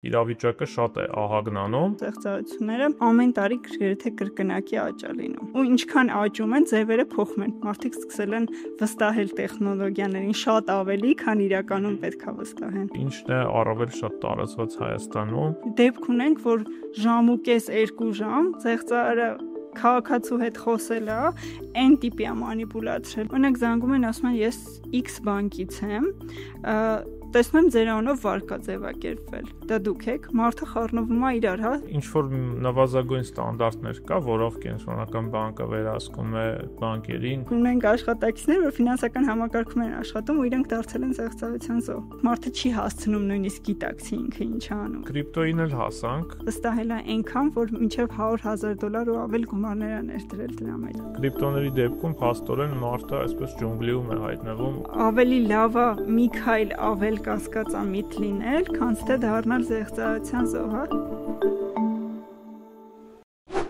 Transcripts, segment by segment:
իրավիճակը շատ է ահագնանում։ Ստեղծարարությունները ամեն տարի գրեթե կրկնակի աճ է լինում։ Ու ինչքան աճում են, ձևերը փոխում են։ Մարդիկ սկսել են վստահել տեխնոլոգիաներին շատ ավելի, քան իրականում պետք է վստահեն։ Ինչն է առավել շատ տարածված Հայաստանում։ Դեպք ունենք, որ ժամ ու կես 2 ժամ ծեղծարարը քաղաքացու հետ խոսել է, այն տիպի է մանիպուլացրել։ Օրինակ զանգում են, ասում են ես X բանկից եմ, տեսնում եմ ձեր անունով վարկա ձևակերպվել։ Դա դուք եք, մարդը խառնվում է իրար, հա։ Ինչ որ նվազագույն ստանդարտներ կա, որով կենտրոնական բանկը վերահսկում է բանկերին։ Ունենք աշխատակիցներ, որ ֆինանսական համակարգում են աշխատում ու իրենք դարձել են ծեղծարարության զոհ։ Մարդը չի հասցնում նույնիսկ գիտակցի ինքը ինչ է անում։ Կրիպտոին էլ հասանք։ Վստահել է այնքան, որ մինչև $100,000 ու ավել գումարներ է ներդրել դրա մեջ։ Կրիպտոների դեպքում փաստորեն մարդը այսպես ջունգլիում է հայտնվում։ Ավելի լավ է մի քայլ ավել կասկածամիտ լինել, քան թե դառնալ ծեղծարարության զոհ, հա։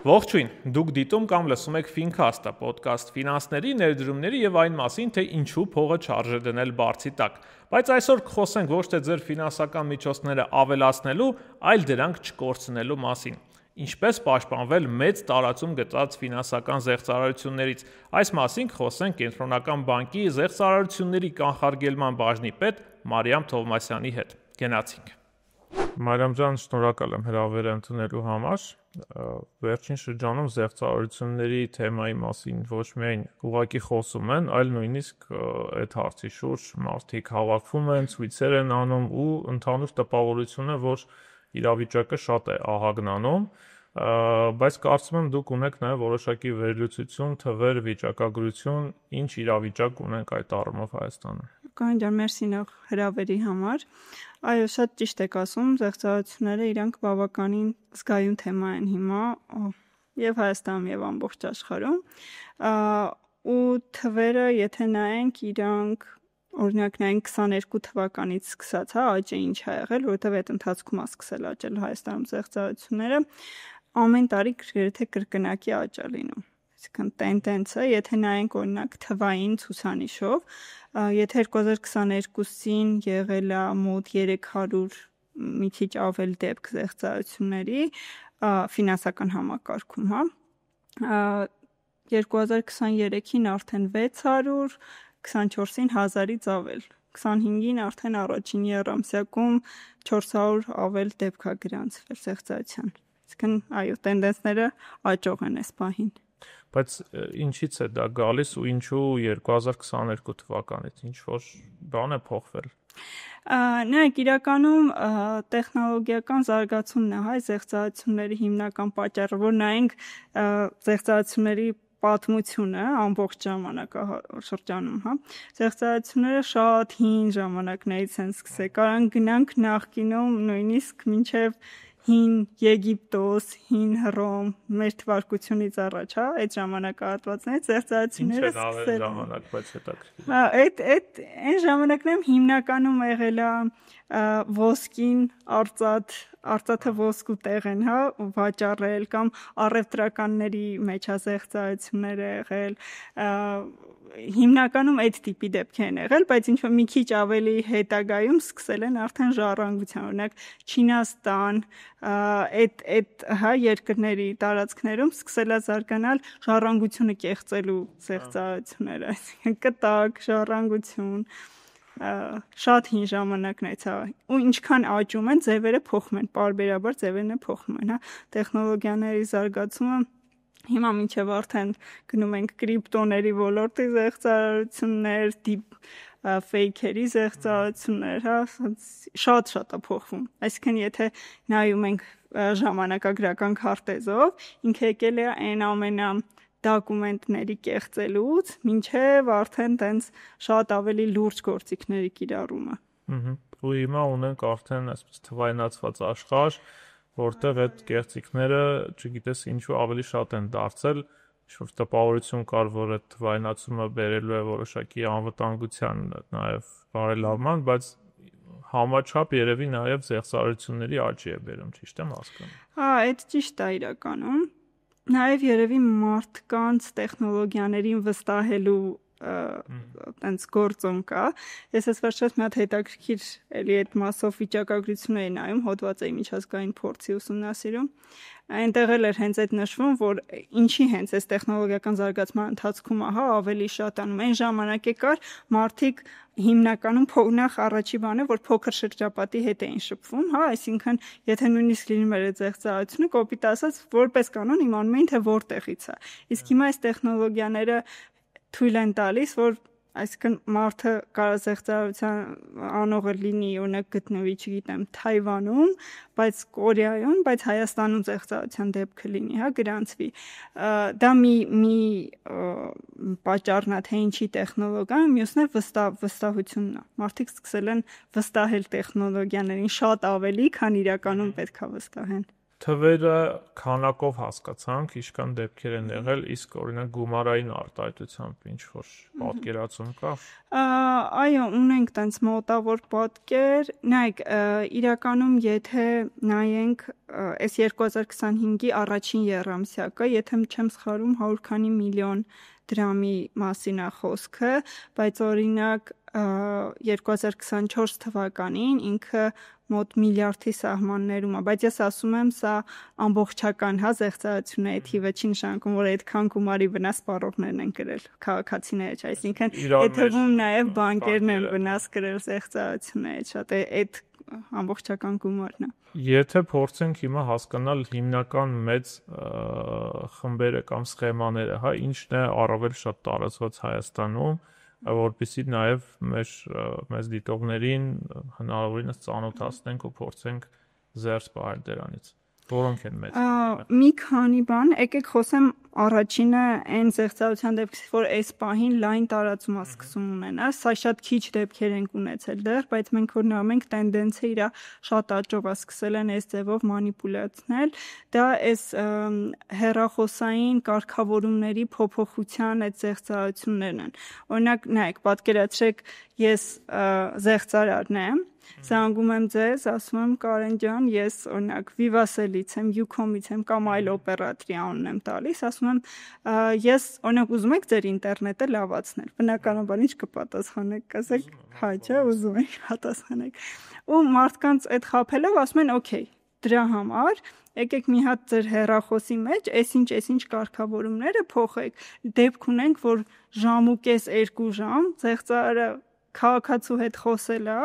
Ողջույն, դուք դիտում կամ լսում եք Fincast-ը, ոդկաստ ֆինանսների, ներդրումների եւ այն մասին, թե ինչու փողը չարժե դնել բարձի տակ։ Բայց այսօր կխոսենք ոչ թե ձեր ֆինանսական միջոցները ավելացնելու, այլ դրանք չկորցնելու մասին։ Ինչպես պաշտպանվել մեծ տարածում գծած ֆինանսական զեղծարարություններից։ Այս մասին կխոսենք Կենտրոնական բանկի զեղծարարությունների կանխարգելման բաժնի պետ Մարիամ Թովմասյանի հետ։ Գնացինք։ Մարիամ ջան, շնորհակալ եմ հրավերը ընդունելու համար։ Վերջին շրջանում զեղծարարությունների թեմայի մասին ոչ միայն ուղղակի խոսում են, այլ նույնիսկ այդ հարցի շուրջ մարդիկ հավաքվում են, ցույցեր են անում ու ընդհանուր տպավորություն է, որ իրավիճակը շատ է ահագնանում, բայց կարծում եմ դուք ունեք նաև որոշակի վերլուծություն, թվեր, վիճակագրություն, ինչ իրավիճակ ունենք այդ առումով Հայաստանում։ Կանջան ջան, մերսի նոր հրավերի համար։ Այո, շատ ճիշտ եք ասում, զեղծարարությունները իրանք բավականին զգայուն թեմա են հիմա եւ Հայաստանում եւ ամբողջ աշխարհում։ Ու թվերը, եթե նայենք, իրանք օրինակ նայենք 22 թվականից սկսած, հա, աճը ինչ է եղել, որովհետեւ այդ ընթացքում է սկսել աճել Հայաստանում զեղծարարությունները, ամեն տարի գրեթե կրկնակի աճ է լինում։ Այսինքն տենդենսը, եթե նայենք օրինակ թվային ցուցանիշով, եթե 2022-ին եղել է մոտ 300 մի քիչ ավել դեպք զեղծարարությունների ֆինանսական համակարգում, հա, 2023-ին արդեն 600, 24-ին 1000-ից ավել, 25-ին արդեն առաջին եռամսյակում 400 ավել դեպք է գրանցվել զեղծարարության։ Այսինքն այո, տենդենսները աճող են այս պահին։ Բայց ինչից է դա գալիս ու ինչու 2022 թվականից ինչ որ բան է փոխվել։ Նայեք, իրականում տեխնոլոգիական զարգացումն է, հա, զեղծարարությունների հիմնական պատճառը, որ նայենք զեղծարարությունների պատմությունը ամբողջ ժամանակաշրջանում, հա։ Զեղծարարությունները շատ հին ժամանակներից են սկսել, կարան գնանք նախկինում նույնիսկ մինչև հին Եգիպտոս, հին Հռոմ, մեր թվարկությունից առաջ, հա, այդ ժամանակահատվածներից զեղծարարությունները սկսել են։ Ժամանակ, բայց հետաքրքիր։ Այդ այն ժամանակներում հիմնականում եղել է ոսկին արծաթը ոսկու տեղ են, հա, վաճառել կամ առևտրականների մեջ է զեղծարարություններ եղել, հիմնականում այդ տիպի դեպքեր են եղել, բայց ինչ որ մի քիչ ավելի հետագայում սկսել են արդեն ժառանգության, օրինակ Չինաստան, այդ հա երկրների տարածքներում սկսել է զարգանալ ժառանգությունը կեղծելու զեղծարարությունները, այսինքն կտակ, ժառանգություն, շատ հին ժամանակներից է, ու ինչքան աճում են, ձևերը փոխում են, պարբերաբար ձևերն փոխում են, հա, տեխնոլոգիաների զարգացումը հիմա մինչև արդեն գնում ենք կրիպտոների ոլորտի զեղծարարություններ, ֆեյքերի զեղծարարություններ, հա, շատ է փոխվում։ Այսինքն եթե նայում ենք ժամանակագրական քարտեզով, ինքը եկել է այն ամենա դոկումենտների կեղծելուց մինչև արդեն տենց շատ ավելի լուրջ գործիքների կիրառումը։ Ու հիմա ունենք արդեն այսպես թվայնացված աշխարհ, որտեղ այդ կեղծիքները, չգիտես ինչու ավելի շատ են դարձել, ինչ-որ տպավորություն կար, որ այդ թվայնացումը բերելու է որոշակի անվտանգության նաև բարելավման, բայց համաչափ երևի նաև զեղծարարությունների աճի է բերում, ճիշտ եմ հասկանում։ Հա, այդ ճիշտ է իրականում։ Նաև երևի մարդկանց տեխնոլոգիաներին վստահելու տենց գործում կա։ Ես ես վերջերս մի հատ հետաքրքիր էլի այդ մասով վիճակագրություն էի նայում, հոդված էի միջազգային փորձի ուսումնասիրում։ Այնտեղ էլ էր հենց այդ նշվում, որ ինչի հենց այս տեխնոլոգիական զարգացման ընթացքում ավելի շատանում։ Այն ժամանակ եկար մարդիկ հիմնականում նախ առաջի բանը, որ փոքր շրջապատի հետ էին շփվում, այսինքն եթե նույնիսկ լինում էր այդ զեղծարությունը, կոպիտ ասած, որպես կանոն իմանում էին, թե որտեղից է։ Իսկ հիմա այս տեխնոլոգիաները թույլ են տալիս, որ այսինքն մարդը կարող զեղծարարության անողը լինի, օրինակ գտնվի, չգիտեմ, Թայվանում, բայց Կորեայում, բայց Հայաստանում զեղծարարության դեպքը լինի, գրանցվի։ Դա մի պատճառն է, թե ինչի տեխնոլոգիան, մյուսն է վստահությունն է։ Մարդիկ սկսել են վստահել տեխնոլոգիաներին շատ ավելի, քան իրականում պետք է վստահեն։ Թվերը քանակով հասկացանք, ինչքան դեպքեր են եղել, իսկ օրինակ գումարային արտահայտությամբ ինչ որ պատկերացում կա։ Այո, ունենք տենց մոտավոր պատկեր։ Նայեք, իրականում եթե նայենք այս 2025-ի առաջին եռամսյակը, եթե չեմ սխալվում, 100 քանի միլիոն դրամի մասին է խոսքը, բայց օրինակ 2024 թվականին ինքը մոտ միլիարդի սահմաններում է, բայց ես ասում եմ, սա ամբողջական զեղծարարությունների թիվը չի նշանակում, որ այդքան գումարի վնաս սպառողներն են կրել, քաղաքացիները, այսինքն այդ թվում նաև բանկերն են վնաս կրել զեղծարարությունների, շատ այդ ամբողջական գումարն է։ Եթե փորձենք հիմա հասկանալ հիմնական մեծ խմբերը կամ սխեմաները, ինչն է առավել շատ տարածված Հայաստանում, որպեսզի նաև մեզ դիտողներին հնարավորինս ծանոթացնենք ու փորձենք զերծ պահել դրանից։ Որոնք են մեծ։ Մի քանի բան, եկեք խոսեմ առաջինը այն զեղծարարության դեպքից, որ այս պահին լայն տարածում է սկսում ունենալ, սա շատ քիչ դեպքեր ենք ունեցել դեռ, բայց մենք որ նայում ենք տենդենսը իր շատ աճով է, սկսել են այս ձևով մանիպուլացնել, դա այս հեռախոսային կարգավորումների փոփոխության այդ զեղծարարություններն են։ Օրինակ, նայեք, պատկերացրեք, ես զեղծարարն եմ, զանգում եմ ձեզ, ասում եմ Կարեն ջան, ես օրինակ Vivacelից եմ, Ucom-ից եմ կամ այլ օպերատորի անուն եմ տալիս, ասում եմ, ես օրինակ ուզում եք ձեր ինտերնետը լավացնել։ Բնականաբար ինչ կպատասխանեք, կասեք, հա, չէ, ուզում եք, պատասխանեք։ Ու մարդկանց այդ խաբելով ասում են, օքեյ, դրա համար եկեք մի հատ ձեր հեռախոսի մեջ այսինչ կարգավորումները փոխեք։ Դեպք ունենք, որ ժամ ու կես 2 ժամ զեղծարարը քաղաքացու հետ խոսել է,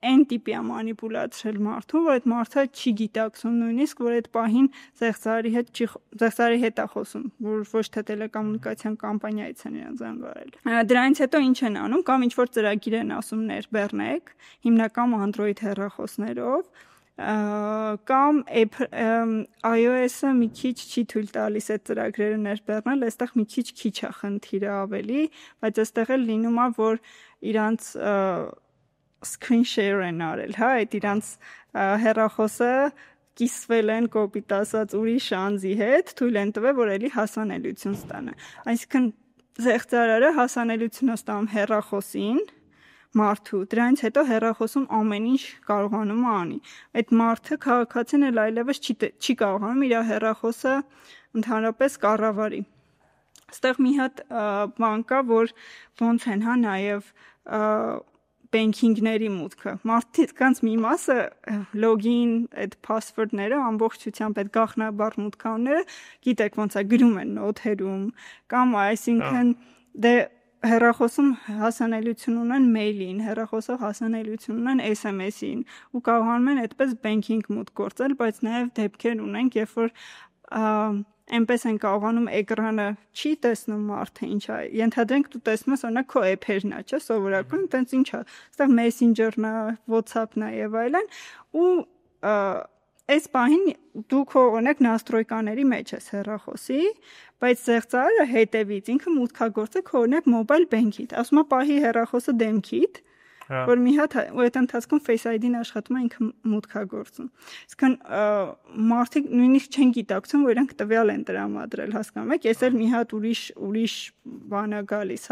այն տիպի է մանիպուլացրել մարդուն, որ այդ մարդը չի գիտակցում նույնիսկ, որ այդ պահին զեղծարարի հետ է խոսում, որ ոչ թե տելեկոմունիկացիոն կամպանիայից են իրան զանգարել։ Դրանից հետո ինչ են անում, կամ ինչ որ ծրագիր են ասում ներբեռնեք, հիմնական Android հեռախոսներով, կամ iOS-ը մի քիչ չի թույլ տալիս այդ ծրագրերը ներբեռնել, այստեղ մի քիչ է խնդիրը ավելի, բայց այստեղ էլ լինում է, որ իրանց screen share են արել, այդ իրանց հեռախոսը կիսվել են կոպիտ ասած ուրիշ անձի հետ, թույլ են տվել, որ էլի հասանելիություն ստանա։ Այսինքն զեղծարարը հասանելիություն է ստանում հեռախոսին, մարդու, դրանից հետո հեռախոսում ամեն ինչ կարողանում է անի։ Այդ մարդը քաղաքացին էլ այլևս չի կարողանում իր հեռախոսը ընդհանրապես կառավարի։ Այստեղ մի հատ բան կա, որ ոնց են, նաև բենքինգների մուտքը։ Մարդկանց մի մասը լոգին, այդ password-ները ամբողջությամբ այդ գաղտնաբար մուտքանները, գիտեք ոնց է գրում են նոթերում, կամ այսինքն դե հեռախոսում հասանելիություն ունեն մեյլին, հեռախոսով հասանելիություն ունեն SMS-ին ու կարողանում են այդպես բենքինգ մուտք գործել, բայց նաև դեպքեր ունենք, երբ որ այնպես են կարողանում էկրանը չի տեսնում մարդը ինչ է, ենթադրենք դու տեսնում ես օրինակ քո էփերն է, չէ՞, սովորական, տենց ինչ է, այստեղ Messenger-ն է, WhatsApp-ն է եւ այլն, ու այս պահին դու քո օրինակ նաստրոյկաների մեջ ես հեռախոսի, բայց զեղծարարը հետևից ինքը մուտքագործը քո օրինակ mobile bank-իդ, ասում է պահի հեռախոսը դեմքիդ, որ մի հատ ու այդ ընթացքում Face ID-ն աշխատում է ինքը մուտքագործում։ Իսկն մարդիկ նույնիսկ չեն գիտակցում, որ իրանք տվյալ են տրամադրել, հասկանում եք, ես էլ մի հատ ուրիշ բան է գալիս,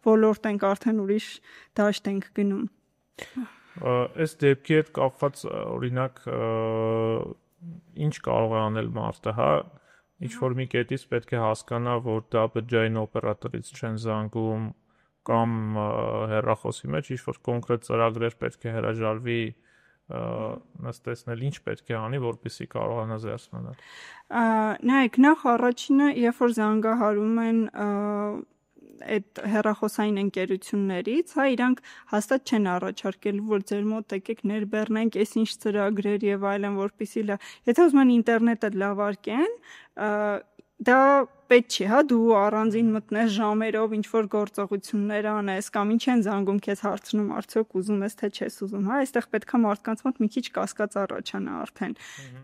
ոլորտ ենք արդեն ուրիշ դաշտ ենք գնում։ Այս դեպքի հետ կապված օրինակ ինչ կարող է անել մարդը, ինչ որ մի կետից պետք է հասկանա, որ դա բջջային օպերատորից չեն զանգում, կամ հեռախոսի մեջ ինչ-որ կոնկրետ ծրագրեր պետք է հրաժարվի նստեցնել, ինչ պետք է անի, որպեսզի կարողանա զերծ մնալ։ Նայեք, նախ առաջինը, երբ որ զանգահարում են այդ հեռախոսային ընկերություններից, հա, իրանք հաստատ չեն առաջարկել, որ ձեր մոտ եկեք ներբեռնենք այսինչ ծրագրեր եւ այլն, որպեսզի եթե ուզում են ինտերնետը լավարկեն, դա պետք չի, հա, դու առանձին մտնես ժամերով ինչ որ գործողություններ անես կամ ինչ են զանգում քեզ հարցնում արդյոք ուզում ես թե չես ուզում, հա, այստեղ պետքա մարդկանց մոտ մի քիչ կասկած առաջանա արդեն,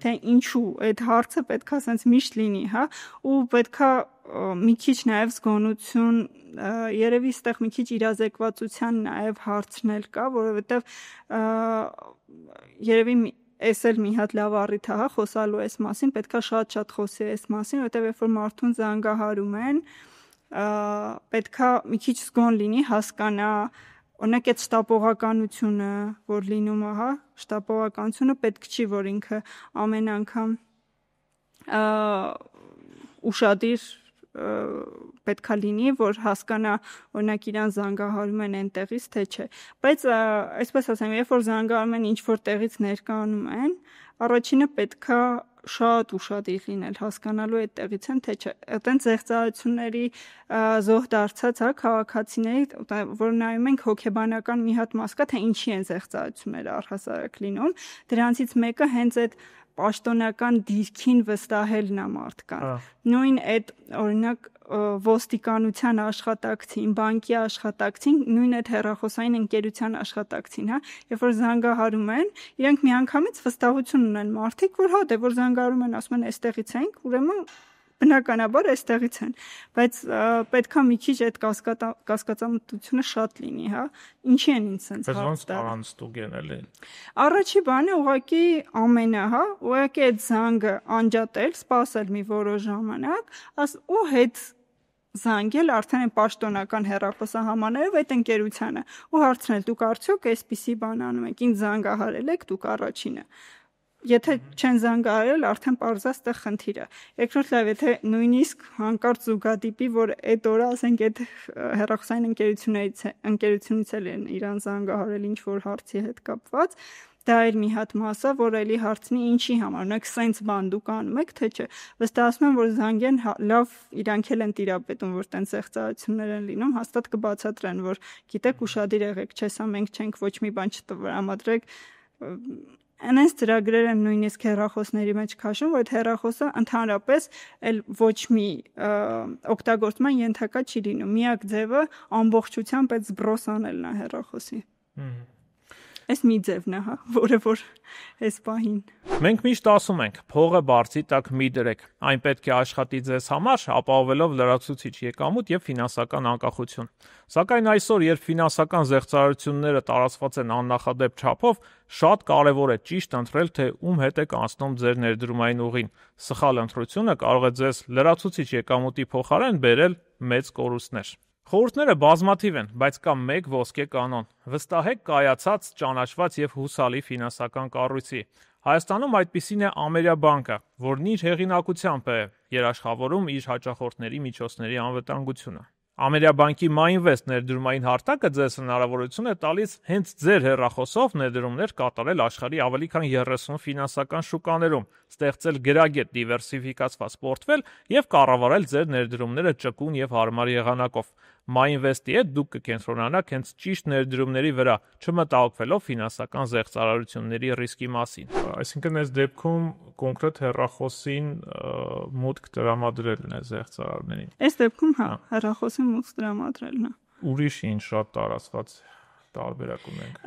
թե ինչու այդ հարցը պետքա ասենց միշտ լինի, հա, ու պետքա մի քիչ նաև զգոնություն, երևի այստեղ մի քիչ իրազեկվածության նաև հարցնել կա, որովհետև երևի Էս էլ մի հատ լավ առիթ է, հա, խոսալու այս մասին, պետքա շատ-շատ խոսի այս մասին, որտեղ երբ որ մարդուն զանգահարում են, պետքա մի քիչ զգոն լինի, հասկանա, օրինակ այդ շտապողականությունը, որ լինում է, հա, շտապողականությունը պետք չի, որ ինքը ամեն անգամ ուշադիր պետքա լինի, որ հասկանա, օրինակ իրան զանգահարում են այնտեղից, թե չէ, բայց այսպես ասեմ, երբ որ զանգահարում են ինչ-որ տեղից ներկայանում են, առաջինը պետքա շատ ուշադիր լինել, հասկանալու այդ տեղից են, թե չէ, այդտենց զեղծարությունների զոհ դարձած, հա, քաղաքացիների, որ նայում ենք հոգեբանական մի հատ մաս կա, թե ինչի են զեղծարությունները առհասարակ լինում, դրանցից մեկը հենց այդ պաշտոնական դիրքին վստահելն է մարդկան։ Նույն այդ օրինակ ոստիկանության աշխատակցին, բանկի աշխատակցին, նույն այդ հեռախոսային ընկերության աշխատակցին, հա, երբ որ զանգահարում են, իրենք միանգամից վստահություն ունեն մարդիկ, որ հա, դե որ զանգահարում են, ասում են, այստեղից ենք, ուրեմն բնականաբար այստեղից են, բայց պետքա մի քիչ այդ կասկածամտությունը շատ լինի, հա, ինչի են ինձ sense հարց տալու։ Ոնց ստուգեն էլի։ Առաջի բանը ուղղակի ամենը, հա, ուղղակի այդ զանգը անջատել, սպասել մի որոշ ժամանակ, ու հետ զանգել արդեն այն պաշտոնական հեռախոսահամաներով այդ ընկերությանը ու հարցնել դուք արդյոք այսպիսի բան անում եք, ինձ զանգահարել եք դուք առաջինը։ Եթե չեն զանգահարել, արդեն պարզա ստեղ խնդիրը։ Երկրորդ լավ, եթե նույնիսկ հանկարծ զուգադիպի, որ այդ օրը, ասենք, այդ հեռախոսային ընկերությունից էլ են իրան զանգահարել ինչ որ հարցի հետ կապված, դա էլ մի հատ մաս է, որ էլի հարցնի ինչի համար, ունեք սենց բան դուք անում եք, թե չէ։ Վստահում եմ, որ զանգեն լավ իրանք էլ են տիրապետում, որ տենց զեղծարություններ են լինում, հաստատ կբացատրեն, որ գիտեք, ուշադիր եղեք, չէ՞, սա մենք չենք ոչ մի բան չտրամադրեք։ Այնպես ծրագրեր են նույնիսկ հեռախոսների մեջ քաշում, որ այդ հեռախոսը ընդհանրապես էլ ոչ մի օգտագործման ենթակա չի լինում։ Միակ ձևը ամբողջությամբ այդ զբրոս անելն է հեռախոսի։ Այս մի ձևն է, հա, որը որ այս պահին։ Մենք միշտ ասում ենք, փողը բարձի տակ մի դրեք, այն պետք է աշխատի ձեզ համար, ապահովելով լրացուցիչ եկամուտ եւ ֆինանսական անկախություն։ Սակայն այսօր, երբ ֆինանսական զեղծարությունները տարածված են աննախադեպ չափով, շատ կարևոր է ճիշտ ընտրել, թե ում հետ եք անցնում ձեր ներդրումային ուղին։ Սխալ ընտրությունը կարող է ձեզ լրացուցիչ եկամուտի փոխարեն բերել մեծ կորուստներ։ Խորհուրդները բազմաթիվ են, բայց կա մեկ ոսկե կանոն։ Վստահեք կայացած, ճանաչված եւ հուսալի ֆինանսական կառույցի։ Հայաստանում այդպիսին է Ամերիաբանկը, որն իր հեղինակությամբ է երաշխավորում իր հաճախորդների միջոցների անվտանգությունը։ Ամերիաբանկի MyInvest ներդրումային հարթակը ձեզ հնարավորություն է տալիս հենց ձեր հեռախոսով ներդրումներ կատարել աշխարհի ավելի քան 30 ֆինանսական շուկաներում, ստեղծել գրագետ դիվերսիֆիկացված պորտֆել եւ կառավարել ձեր ներդրումները ճկուն եւ հարմար եղանակով։ MyInvest-ի հետ դուք կկենտրոնանաք հենց ճիշտ ներդրումների վրա, չմտահոգվելով ֆինանսական զեղծարարությունների ռիսկի մասին։ Այսինքն այս դեպքում կոնկրետ հեռախոսին մուտք տրամադրելն է զեղծարարներին։ Այս դեպքում հա, հեռախոսին մուտք տրամադրելն է։ Ուրիշ ինչ շատ տարածված տարբերակ ունենք։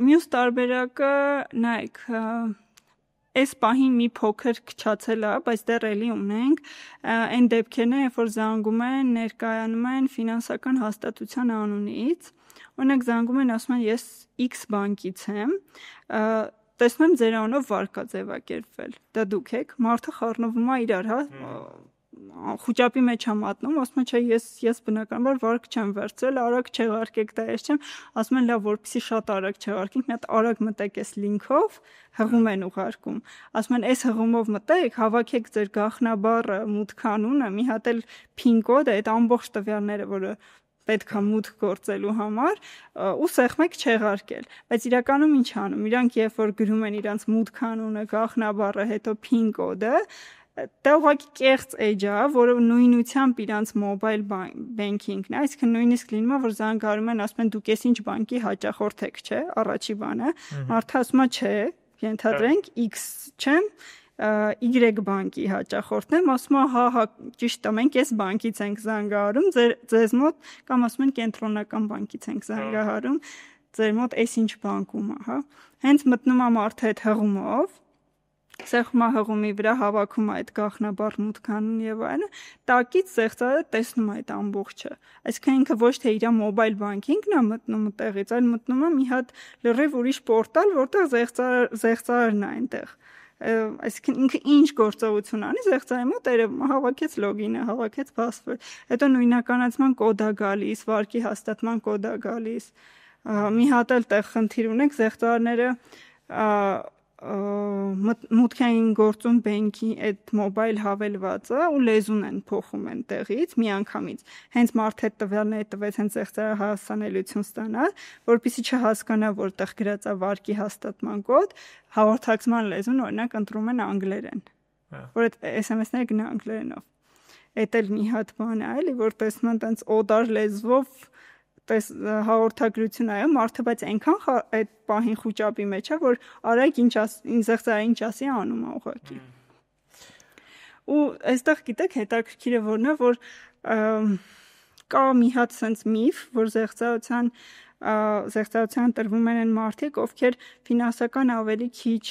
Մյուս տարբերակը, նայեք, այս պահին մի փոքր քչացել է, բայց դեռ էլի ունենք այն դեպքերն, երբ որ զանգում են, ներկայանում են ֆինանսական հաստատության անունից, օրինակ զանգում են, ասում են ես X բանկից եմ, տեսնում եմ ձեր անունով վարկ է ձևակերպվել։ Դա դուք եք, մարդը խառնվում է իրար, հա, խոճապի մեջ է մատնում, ասում է չէ, ես բնականաբար վարկ չեմ վերցրել, արագ չեղարկեք, դա ես չեմ, ասում են լավ, որպեսզի շատ արագ չեղարկենք, մի հատ արագ մտեք այս լինքով, հղում են ուղարկում, ասում են այս հղումով մտեք, հավաքեք ձեր գաղտնաբառը, մուտքանունը, մի հատ էլ PIN կոդը, այդ ամբողջ տվյալները, որը պետք է մուտք գործելու համար ու սեղմեք չեղարկել, բայց իրականում ինչ անում, իրանք երբ որ գրում են իրանց մուտք անունը, գաղտնաբառը, հետո PIN կոդը, դա ուղղակի կեղծ էջ է, որը նույնությամբ իրանց mobile banking-ն է, այսինքն նույնիսկ լինում է, որ զանգարում են, ասում են դուք ես ինչ բանկի հաճախորդ եք, չէ, առաջի բանը, մարդը ասում է չէ, ենթադրենք X չեմ, Y բանկի հաճախորդն եմ, ասում է հա, ճիշտ է, մենք այս բանկից ենք զանգահարում, ձեզ մոտ կամ ասում են կենտրոնական բանկից ենք զանգահարում, ձեր մոտ այս ինչ բանկում է, հա։ Հենց մտնում է մարդը այդ հղումով, սեղմա հղումի վրա հավաքում է այդ գաղտնաբառ մուտքանուն եւ այլն, տակից զեղծարը տեսնում է այդ ամբողջը։ Այսինքն ինքը ոչ թե իր մոբայլ բանկինգն է մտնում տեղից, այլ մտնում է մի հատ լրիվ ուրիշ պորտալ, որտեղ զեղծարն է այնտեղ։ Այսինքն ինքը ինչ գործողություն անի, զեղծարի մոտ հավաքեց լոգինը, հավաքեց password, հետո նույնականացման կոդ է գալիս, վարկի հաստատման կոդ է գալիս։ Մի հատ էլ տեղ խնդիր ունենք, զեղծարները մուտքային գործում բենքի այդ մոբայլ հավելվածը ու լեզուն են փոխում են տեղից միանգամից հենց մարդը այդ տվյալները տվեց հենց զեղծարը հասանելիություն ստանալ որպեսզի չհասկանա որտեղ գրած է վարկի հաստատման կոդ հաղորդակցման լեզուն օրինակ ընտրում են անգլերեն որ այդ SMS-ները գնա անգլերենով այդ էլ մի հատ բան է էլի որ տեսնում են տենց օդար լեզվով հաղորդագրություն այո մարդը բայց այնքան այդ պահին խոճապի մեջ է որ արագ ինչ զեղծարը ինչ ասի անում է ուղղակի ու այստեղ գիտեք հետաքրքիրը որն է որ կա մի հատ sense միֆ որ զեղծարության տրվում են մարդիկ ովքեր ֆինանսական ավելի քիչ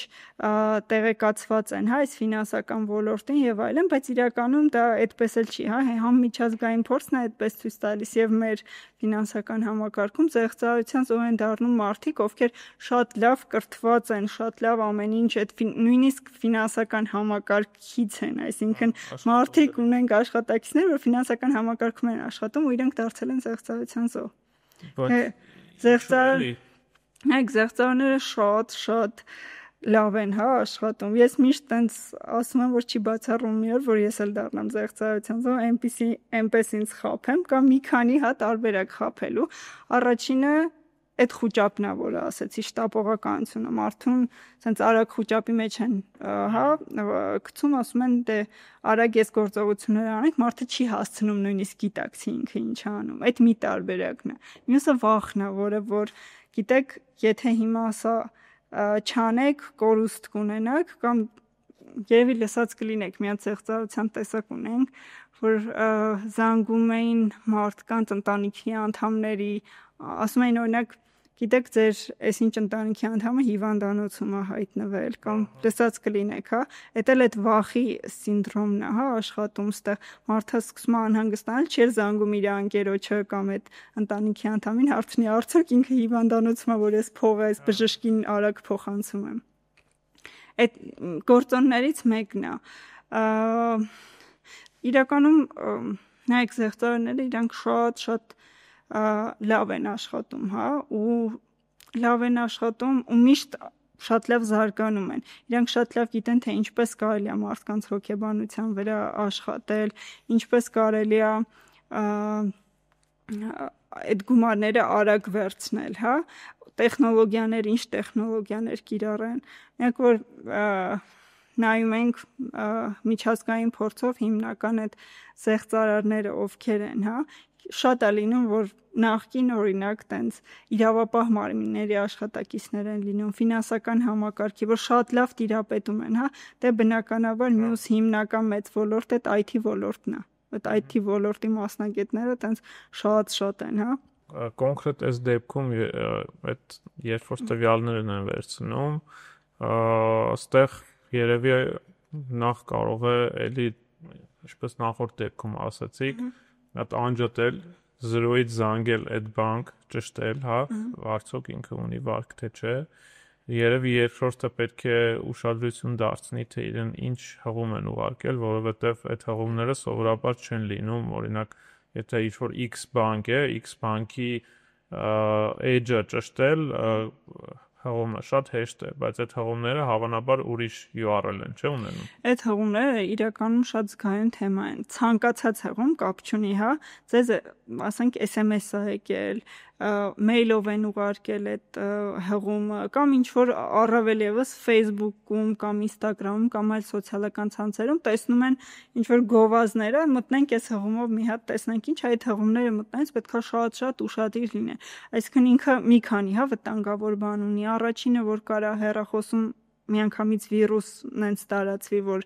տեղեկացված են հա այս ֆինանսական ոլորտին եւ այլն բայց իրականում դա այդպես էլ չի հա համ միջազգային փորձն է այդպես ցույց տալիս եւ մեր ֆինանսական համակարգում զեղծարության զոհ են դառնում մարդիկ ովքեր շատ լավ կրթված են շատ լավ ամեն ինչ այդ նույնիսկ ֆինանսական համակարգից են այսինքն մարդիկ ունենք աշխատակիցներ որ ֆինանսական համակարգում են աշխատում ու իրենք դարձել են զեղծարության զոհ Զեղծարները շատ լավ են հա աշխատում ես միշտ տենց ասում եմ որ չի բացառում մի օր որ ես էլ դառնամ զեղծարության զոհ այնպես ինձ խաբեմ կամ մի քանի հատ տարբերակ խաբելու առաջինը այդ խոճապն է որը ասեցի շտապողականությունը մարդուն սենց արագ խոճապի մեջ են հա գցում ասում են դե արագ ես գործողություններ անենք մարդը չի հասցնում նույնիսկ գիտակցի ինքը ինչ անում այդ մի տարբերակն է մյուսը վախն է որը որ գիտեք եթե հիմա սա չանեք կորուստ կունենաք կամ երևի լսած կլինեք մի հատ զեղծարության տեսակ ունենք որ զանգում էին մարդկանց ընտանիքի անդամների ասում էին օրինակ գիտեք ձեր այսինչ ընտանիքի անդամը հիվանդանոցում է հայտնվել կամ լսած կլինեք հա դա էլ այդ վախի սինդրոմն է հա աշխատում ստեղ մարդը սկսում է անհանգստանալ չէր զանգում իր անկերոջը կամ այդ ընտանիքի անդամին հարցնի արդյոք ինքը հիվանդանոցում է որ ես փողը այս բժշկին արագ փոխանցում եմ այդ գործոններից մեկն է իրականում նայեք զեղծարները իրանք շատ լավ են աշխատում, հա, ու լավ են աշխատում ու միշտ շատ լավ զարգանում են։ Իրանք շատ լավ գիտեն, թե ինչպես կարելի է մարդկանց հոգեբանության վրա աշխատել, ինչպես կարելի է այդ գումարները արագ վերցնել, հա, տեխնոլոգիաներ, ինչ տեխնոլոգիաներ կիրառեն։ Մենք որ նայում ենք միջազգային փորձով հիմնական այդ զեղծարարները ովքեր են, հա, շատ է լինում, որ նախկին օրինակ տենց իրավապահ մարմինների աշխատակիցներ են լինում, ֆինանսական համակարգի, որ շատ լավ տիրապետում են, հա, դե բնականաբար մյուս հիմնական մեծ ոլորտ այդ IT ոլորտն է։ Այդ IT ոլորտի մասնագետները տենց շատ են, հա։ Կոնկրետ այս դեպքում այդ երբ որ տվյալներն են վերցնում, այստեղ երևի նախ կարող է էլի, ինչպես նախորդ դեպքում ասացիք, այդ անջատել 0-ից զանգել այդ բանկ, ճշտել, հա, արդյոք ինքը ունի վարկ թե չէ։ Երևի երկրորդը պետք է ուշադրություն դարձնի, թե իրեն ինչ հղում են ուղարկել, որովհետև այդ հղումները սովորաբար չեն լինում, օրինակ, եթե ինչ-որ X բանկ է, X բանկի edge-ը ճշտել, հղումը շատ հեշտ է, բայց այդ հղումները հավանաբար ուրիշ URL են, չէ՞ ունենում։ Այդ հղումները իրականում շատ զգայուն թեմա են։ Ցանկացած հղում կապ չունի, հա, ձեզ ասենք SMS է եկել, մեյլով են ուղարկել այդ հղումը, կամ ինչ որ առավել եւս Facebook-ում կամ Instagram-ում կամ այլ սոցիալական ցանցերում տեսնում են ինչ որ գովազները, մտնենք այս հղումով մի հատ տեսնենք ինչ այդ հղումները մտնից պետքա շատ ուշադիր լինեն։ Այսինքն ինքը մի քանի հա վտանգավոր բան ունի։ Առաջինը որ կարա հեռախոսում միանգամից վիրուս նենց տարածվի, որ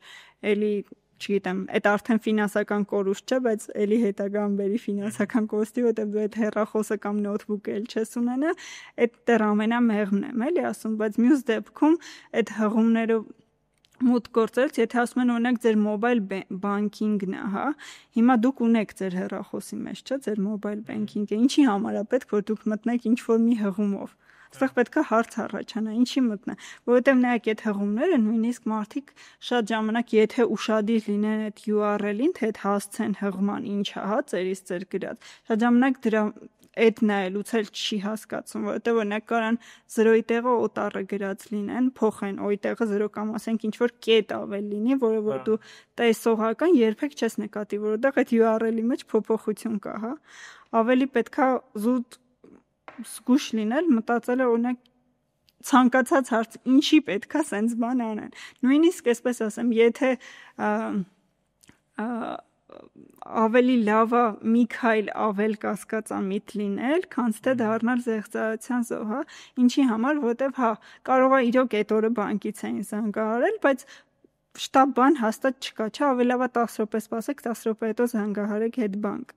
էլի, չգիտեմ, այդ արդեն ֆինանսական կորուստ չէ, բայց էլի հետագան բերի ֆինանսական կորուստի, որտեղ դու այդ հեռախոսը կամ նոթբուքը էլ չես ունենա, այդ դեռ ամենամեղմն եմ, էլի ասում, բայց մյուս դեպքում այդ հղումները մուտք գործելուց, եթե ասում են օրինակ ձեր մոբայլ բանկինգն է, հա, հիմա դուք ունեք ձեր հեռախոսի մեջ, չէ, ձեր մոբայլ բանկինգը, ինչի համար է պետք որ դուք մտնեք ինչ որ մի հղումով։ Այստեղ պետք է հարց առաջանա, ինչի մտնա, որովհետև նայեք այդ հղումները նույնիսկ մարդիկ շատ ժամանակ եթե ուշադիր լինեն այդ URL-ին, թե այդ հասցեն հղման ինչ է, հա, ձերից ձեր գրած, շատ ժամանակ դրա այդ նայելուց էլ չի հասկացում, որովհետև օրինակ կարան 0-ի տեղը օտարը գրած լինեն, փոխեն օ-ի տեղը 0 կամ ասենք ինչ որ կետ ավել լինի, որը որ դու տեսողական երբեք չես նկատի, որովհետև այդ URL-ի մեջ փոփոխություն կա, հա։ Ավելի պետքա զուտ զգուշ լինել, մտածել օրինակ ցանկացած հարց ինչի պետքա սենց բան անեն։ Նույնիսկ այսպես ասեմ, եթե ավելի լավ է մի քայլ ավել կասկածամիտ լինել, քան թե դառնալ զեղծարարության զոհ, հա։ Ինչի համար, որովհետև հա, կարող է իրոք այդ օրը բանկից էին զանգահարել, բայց շտապ բան հաստատ չկա, չէ, ավելի լավ է 10 րոպե սպասեք, 10 րոպե հետո զանգահարեք այդ բանկ։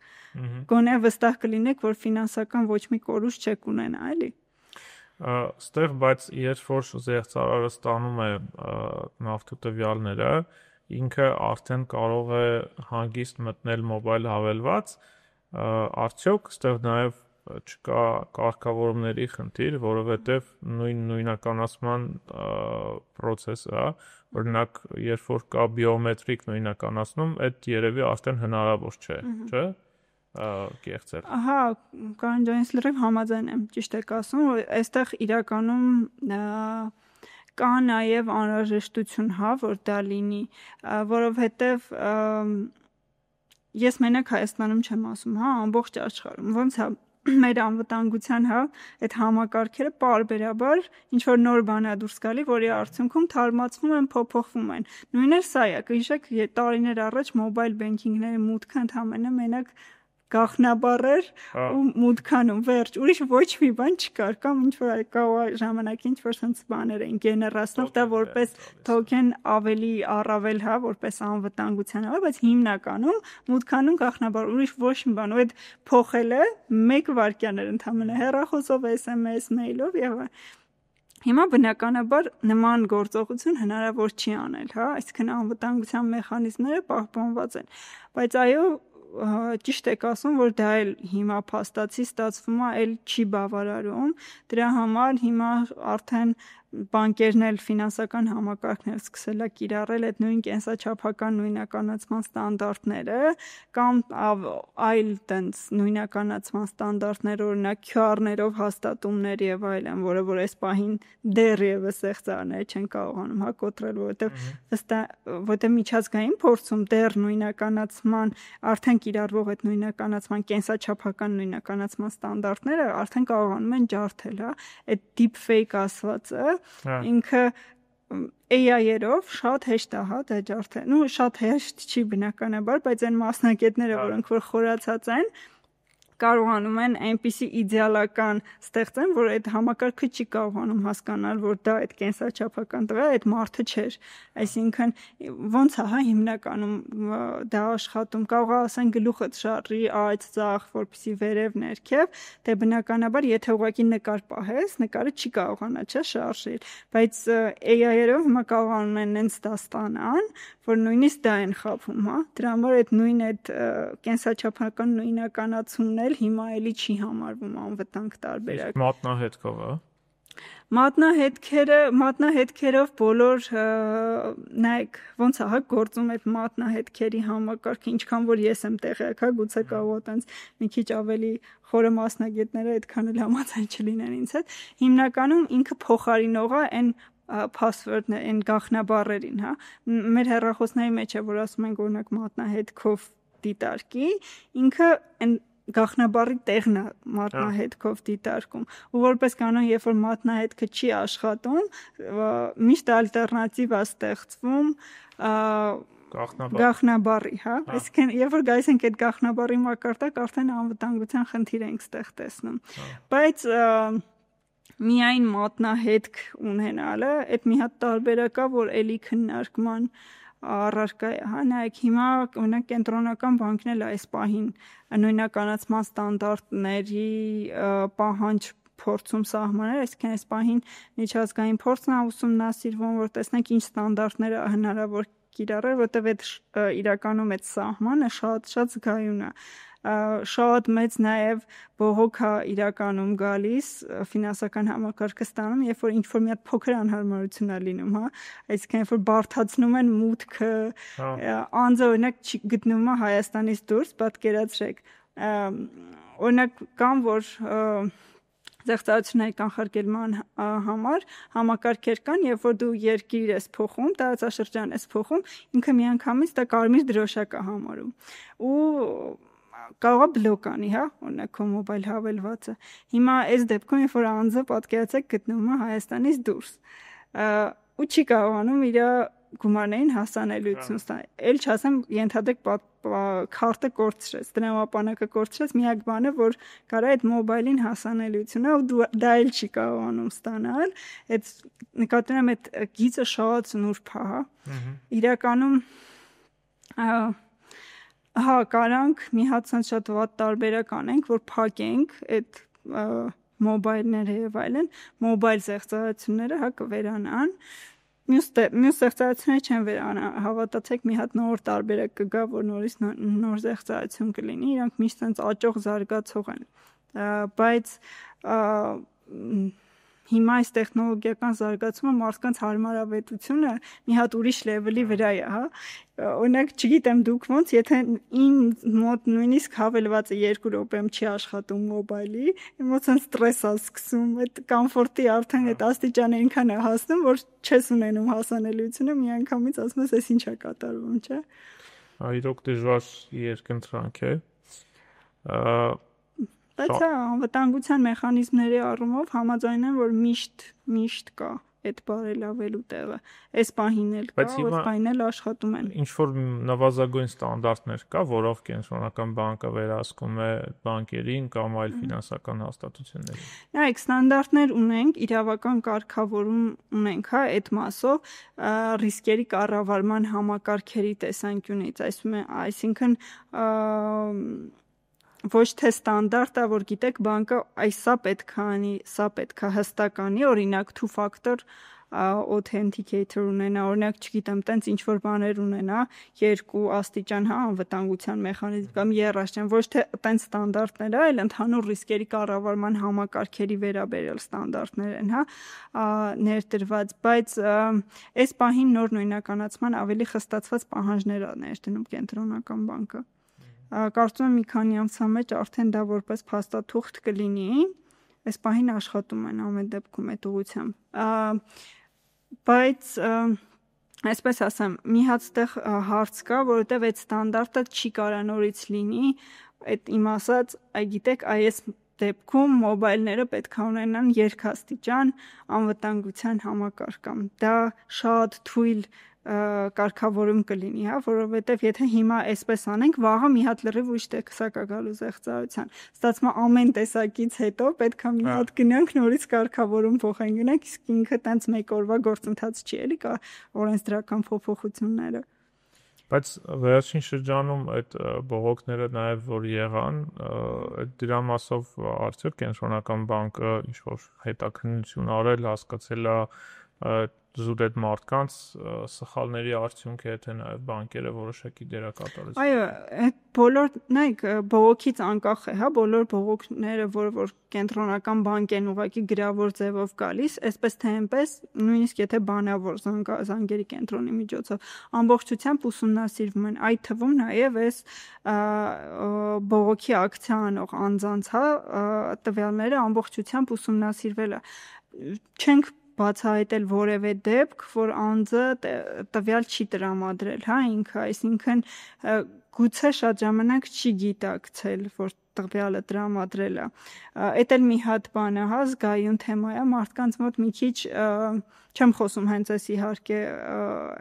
Գոնե վստահ կլինեք, որ ֆինանսական ոչ մի կորուստ չեք ունենա, էլի։ Ստեղ բայց երբ որ զեղծարարը ստանում է նավթուտվյալները, ինքը արդեն կարող է հանգիստ մտնել մոբայլ հավելված, արդյոք ստեղ նաև չկա կարգավորումների խնդիր, որովհետև նույնականացման process-ը, օրինակ, երբ որ կա բիոմետրիկ նույնականացնում, այդ երևի արդեն հնարավոր չէ, չէ՞։ Կեղծել։ Ահա, Կարեն ջան, ես լրիվ համաձայն եմ, ճիշտ եք ասում, որ այստեղ իրականում կա նաև անհրաժեշտություն, հա, որ դա լինի, որովհետև ես մենակ Հայաստանում չեմ ասում, հա, ամբողջ աշխարհում, ոնց է մեր անվտանգության, հա, այդ համակարգերը պարբերաբար ինչ որ նոր բան է դուրս գալի, որի արդյունքում թարմացվում են, փոփոխվում են։ Նույնը սա է, կհիշեք, տարիներ առաջ մոբայլ բենքինգների մուտքը ընդհանրապես մենակ գաղտնաբառեր ու մուտքանում վերջ, ուրիշ ոչ մի բան չկար, կամ ինչ որ կա ժամանակի ինչ որ sense բաներ էին գեներացնող, դա որպես token ավելի առավել, հա, որպես անվտանգության, բայց հիմնականում մուտքանում գաղտնաբար ուրիշ ոչ մի բան, ու այդ փոխելը 1 վայրկյան էր ընդհանրապես հեռախոսով, SMS, մեյլով եւ Հիմա բնականաբար նման գործողություն հնարավոր չի անել, հա, այսինքն անվտանգության մեխանիզմները պահպանված են, բայց այո ճիշտ եք ասում, որ դա էլ հիմա փաստացի ստացվում է, էլ չի բավարարում, դրա համար հիմա արդեն բանկերն էլ ֆինանսական համակարգներ սկսել է կիրառել այդ նույն կենսաչափական նույնականացման ստանդարտները կամ այլ տենց նույնականացման ստանդարտներ, օրինակ QR-ներով հաստատումներ եւ այլն, որը որ այս պահին դեռևս զեղծարները չեն կարողանում հա կոտրել, որովհետեւ միջազգային փորձում դեռ նույնականացման արդեն կիրառվող այդ նույնականացման կենսաչափական նույնականացման ստանդարտները արդեն կարողանում են ջարդել, հա, այդ deepfake ասվածը ինքը AI-երով շատ հեշտ է, հա, դա ջարդել։ Նու շատ հեշտ չի բնականաբար, բայց այն մասնակիցները, որոնք որ խորացած են, կարողանում են այնպիսի իդեալական ստեղծեն, որ այդ համակարգը չի կարողանում հասկանալ, որ դա այդ կենսաչափական տղա, այդ մարդը չէր։ Այսինքն ոնց է, հա, հիմնականում դա աշխատում, կարող է ասեն գլուխդ շարժի աջ ցախ, որպեսի վերև ներքև, դե բնականաբար եթե ուղղակի նկար պահես, նկարը չի կարողանա, չէ, շարժել, բայց AI-երով հիմա կարողանում են նենց դա ստանան, որ նույնիսկ դա են խափում, հա։ Դրա համար այդ նույն այդ կենսաչափական նույնականացումն հիմա էլի չի համարվում անվտանգ տարբերակ։ Մատնահետքով, հա։ Մատնահետքերով բոլոր նայեք ոնց է հա գործում այդ մատնահետքերի համակարգը, ինչքան որ ես եմ տեղյակ, հա գուցե կարող է տենց մի քիչ ավելի խորը մասնագետները այդքան էլ համաձայն չլինեն ինձ հետ։ Հիմնականում ինքը փոխարինող է այն password-ն այն գաղտնաբառերին, հա։ Մեր հեռախոսների մեջ է, որ ասում ենք օրինակ մատնահետքով դիտարկի, ինքը այն գաղտնաբառի տեղն է մատնահետքով դիտարկում, ու որպես կանոն, երբ որ մատնահետքը չի աշխատում, միշտ ալտերնատիվ է ստեղծվում գաղտնաբառի, հա, այսինքն երբ որ գալիս ենք այդ գաղտնաբառի մակարդակ, արդեն անվտանգության խնդիր ենք ստեղ տեսնում, բայց միայն մատնահետք ունենալը, այդ մի հատ տարբերակ է, որ էլի քննարկման առարկա է, հա, նայեք հիմա օրինակ կենտրոնական բանկն էլ այս պահին նույնականացման ստանդարտների պահանջ փորձում սահմանել, այսինքն այս պահին միջազգային փորձն է ուսումնասիրվում, որ տեսնենք ինչ ստանդարտները հնարավոր կիրառել, որտեղ այդ իրականում այդ սահմանը շատ զգայուն է, շատ մեծ նաև բողոք է իրականում գալիս ֆինանսական համակարգը ստանում, երբ որ ինչ-որ մի հատ փոքր անհարմարություն է լինում, հա, այսինքն երբ որ բարդացնում են մուտքը, անձը օրինակ գտնվում է Հայաստանից դուրս, պատկերացրեք, օրինակ կան, որ զեղծարությունների կանխարգելման համար համակարգեր կան, երբ որ դու երկիր ես փոխում, տարածաշրջան ես փոխում, ինքը միանգամից դա կարմիր դրոշակ է համարում, ու կարող է բլոկ անի, հա, օրինակ քո մոբայլ հավելվածը։ Հիմա այս դեպքում, երբ որ անձը պատկերացեք գտնվում է Հայաստանից դուրս, ու չի կարողանում իր գումարներին հասանելիություն ստանալ։ Էլ չասեմ, ենթադրեք քարտը կորցրեց, դրամապանակը կորցրեց, միակ բանը, որ կարա այդ մոբայլին հասանելիությունը, ու դա էլ չի կարողանում ստանալ, այդ նկատի ունեմ այդ գիծը շատ նուրբ է, հա։ Իրականում հա, կարանք մի հատ շատ վատ տարբերակ անենք, որ փակենք այդ մոբայլները եւ այլն, մոբայլ զեղծարությունները հա կվերանան, մյուս զեղծարությունները չեն վերանա, հավատացեք մի հատ նոր տարբերակ կգա, որ նորից նոր զեղծարություն կլինի, իրանք միշտ այնց աճող զարգացող են, բայց հիմա այս տեխնոլոգիական զարգացումը մարդկանց հարմարավետությունը մի հատ ուրիշ լեվելի վրա է, հա, օրինակ չգիտեմ դուք ոնց, եթե ինձ մոտ նույնիսկ հավելվածը 2 րոպեում չի աշխատում մոբայլի, ոնց են ստրես է սկսում, այդ կոմֆորտի արդեն այդ աստիճանը այնքան է հասնում, որ չես ունենում հասանելիությունը, միանգամից ասում ես, այս ինչ է կատարվում, չէ։ Իրոք դժվար երկընտրանք է։ Բայց հա, անվտանգության մեխանիզմների առումով համաձայն եմ, որ միշտ կա այդ բարելավելու տեղը։ Այս պահին էլ կա, այս պահին էլ աշխատում են։ Ինչ որ նվազագույն ստանդարտներ կա, որով կենտրոնական բանկը վերահսկում է բանկերին կամ այլ ֆինանսական հաստատություններին։ Նայեք, ստանդարտներ ունենք, իրավական կարգավորում ունենք, հա, այդ մասով ռիսկերի կառավարման համակարգերի տեսանկյունից, այսինքն ոչ թե ստանդարտ է, որ գիտեք բանկը սա պետք է անի, սա պետք է հստակ անի, օրինակ two factor authenticator ունենա, օրինակ չգիտեմ, տենց ինչ որ բաներ ունենա, 2 աստիճան, հա, անվտանգության մեխանիզմ կամ եռաշրջան, ոչ թե տենց ստանդարտներ է, այլ ընդհանուր ռիսկերի կառավարման համակարգերի վերաբերյալ ստանդարտներ են, հա, ներդրված, բայց այս պահին նոր նույնականացման ավելի խստացված պահանջներ է ներդնում կենտրոնական բանկը։ Կարծում եմ մի քանի ամսվա մեջ արդեն դա որպես փաստաթուղթ կլինի, այս պահին աշխատում են ամեն դեպքում այդ ուղղությամբ, բայց այսպես ասեմ, մի հատ ստեղ հարց կա, որովհետև այդ ստանդարտը չի կարա նորից լինի, այդ իմ ասած, գիտեք, այս դեպքում մոբայլները պետք է ունենան երկաստիճան անվտանգության համակարգում, դա շատ թույլ կարգավորում կլինի, հա, որովհետև եթե հիմա այսպես անենք, վաղը մի հատ լրիվ ուրիշ տեսակ է գալու զեղծարության։ Ստացվում է ամեն տեսակից հետո պետք է մի հատ գնանք նորից կարգավորում փոխենք գնանք, իսկ ինքը տենց մեկ օրվա գործընթաց չի, էլի կա օրենսդրական փոփոխությունները։ Բայց վերջին շրջանում այդ բողոքները նաև որ եղան, դրա մասով արդյոք կենտրոնական բանկը ինչ որ հետաքննություն արել, հասկացել է զուտ այդ մարդկանց սխալների արդյունք է, թե նաև բանկերը որոշակի դերակատարություն։ Այո, այդ բոլոր, նայեք, բողոքից անկախ է, հա, բոլոր բողոքները, որ կենտրոնական բանկ են ուղղակի գրավոր ձևով գալիս, այսպես թե այնպես, նույնիսկ եթե բանավոր զանգերի կենտրոնի միջոցով ամբողջությամբ ուսումնասիրվում են, այդ թվում նաև այս բողոքի ակցիա անող անձանց, հա, տվյալները ամբողջությամբ ուսումնասիրվել է։ Չենք բացահայտել որևէ դեպք, որ անձը տվյալ չի տրամադրել, հա, ինքը, այսինքն գուցե շատ ժամանակ չի գիտակցել, որ տվյալը տրամադրել է։ Էդ էլ մի հատ բան է, հա, զգայուն թեմա է, մարդկանց մոտ մի քիչ չեմ խոսում հենց այս իհարկե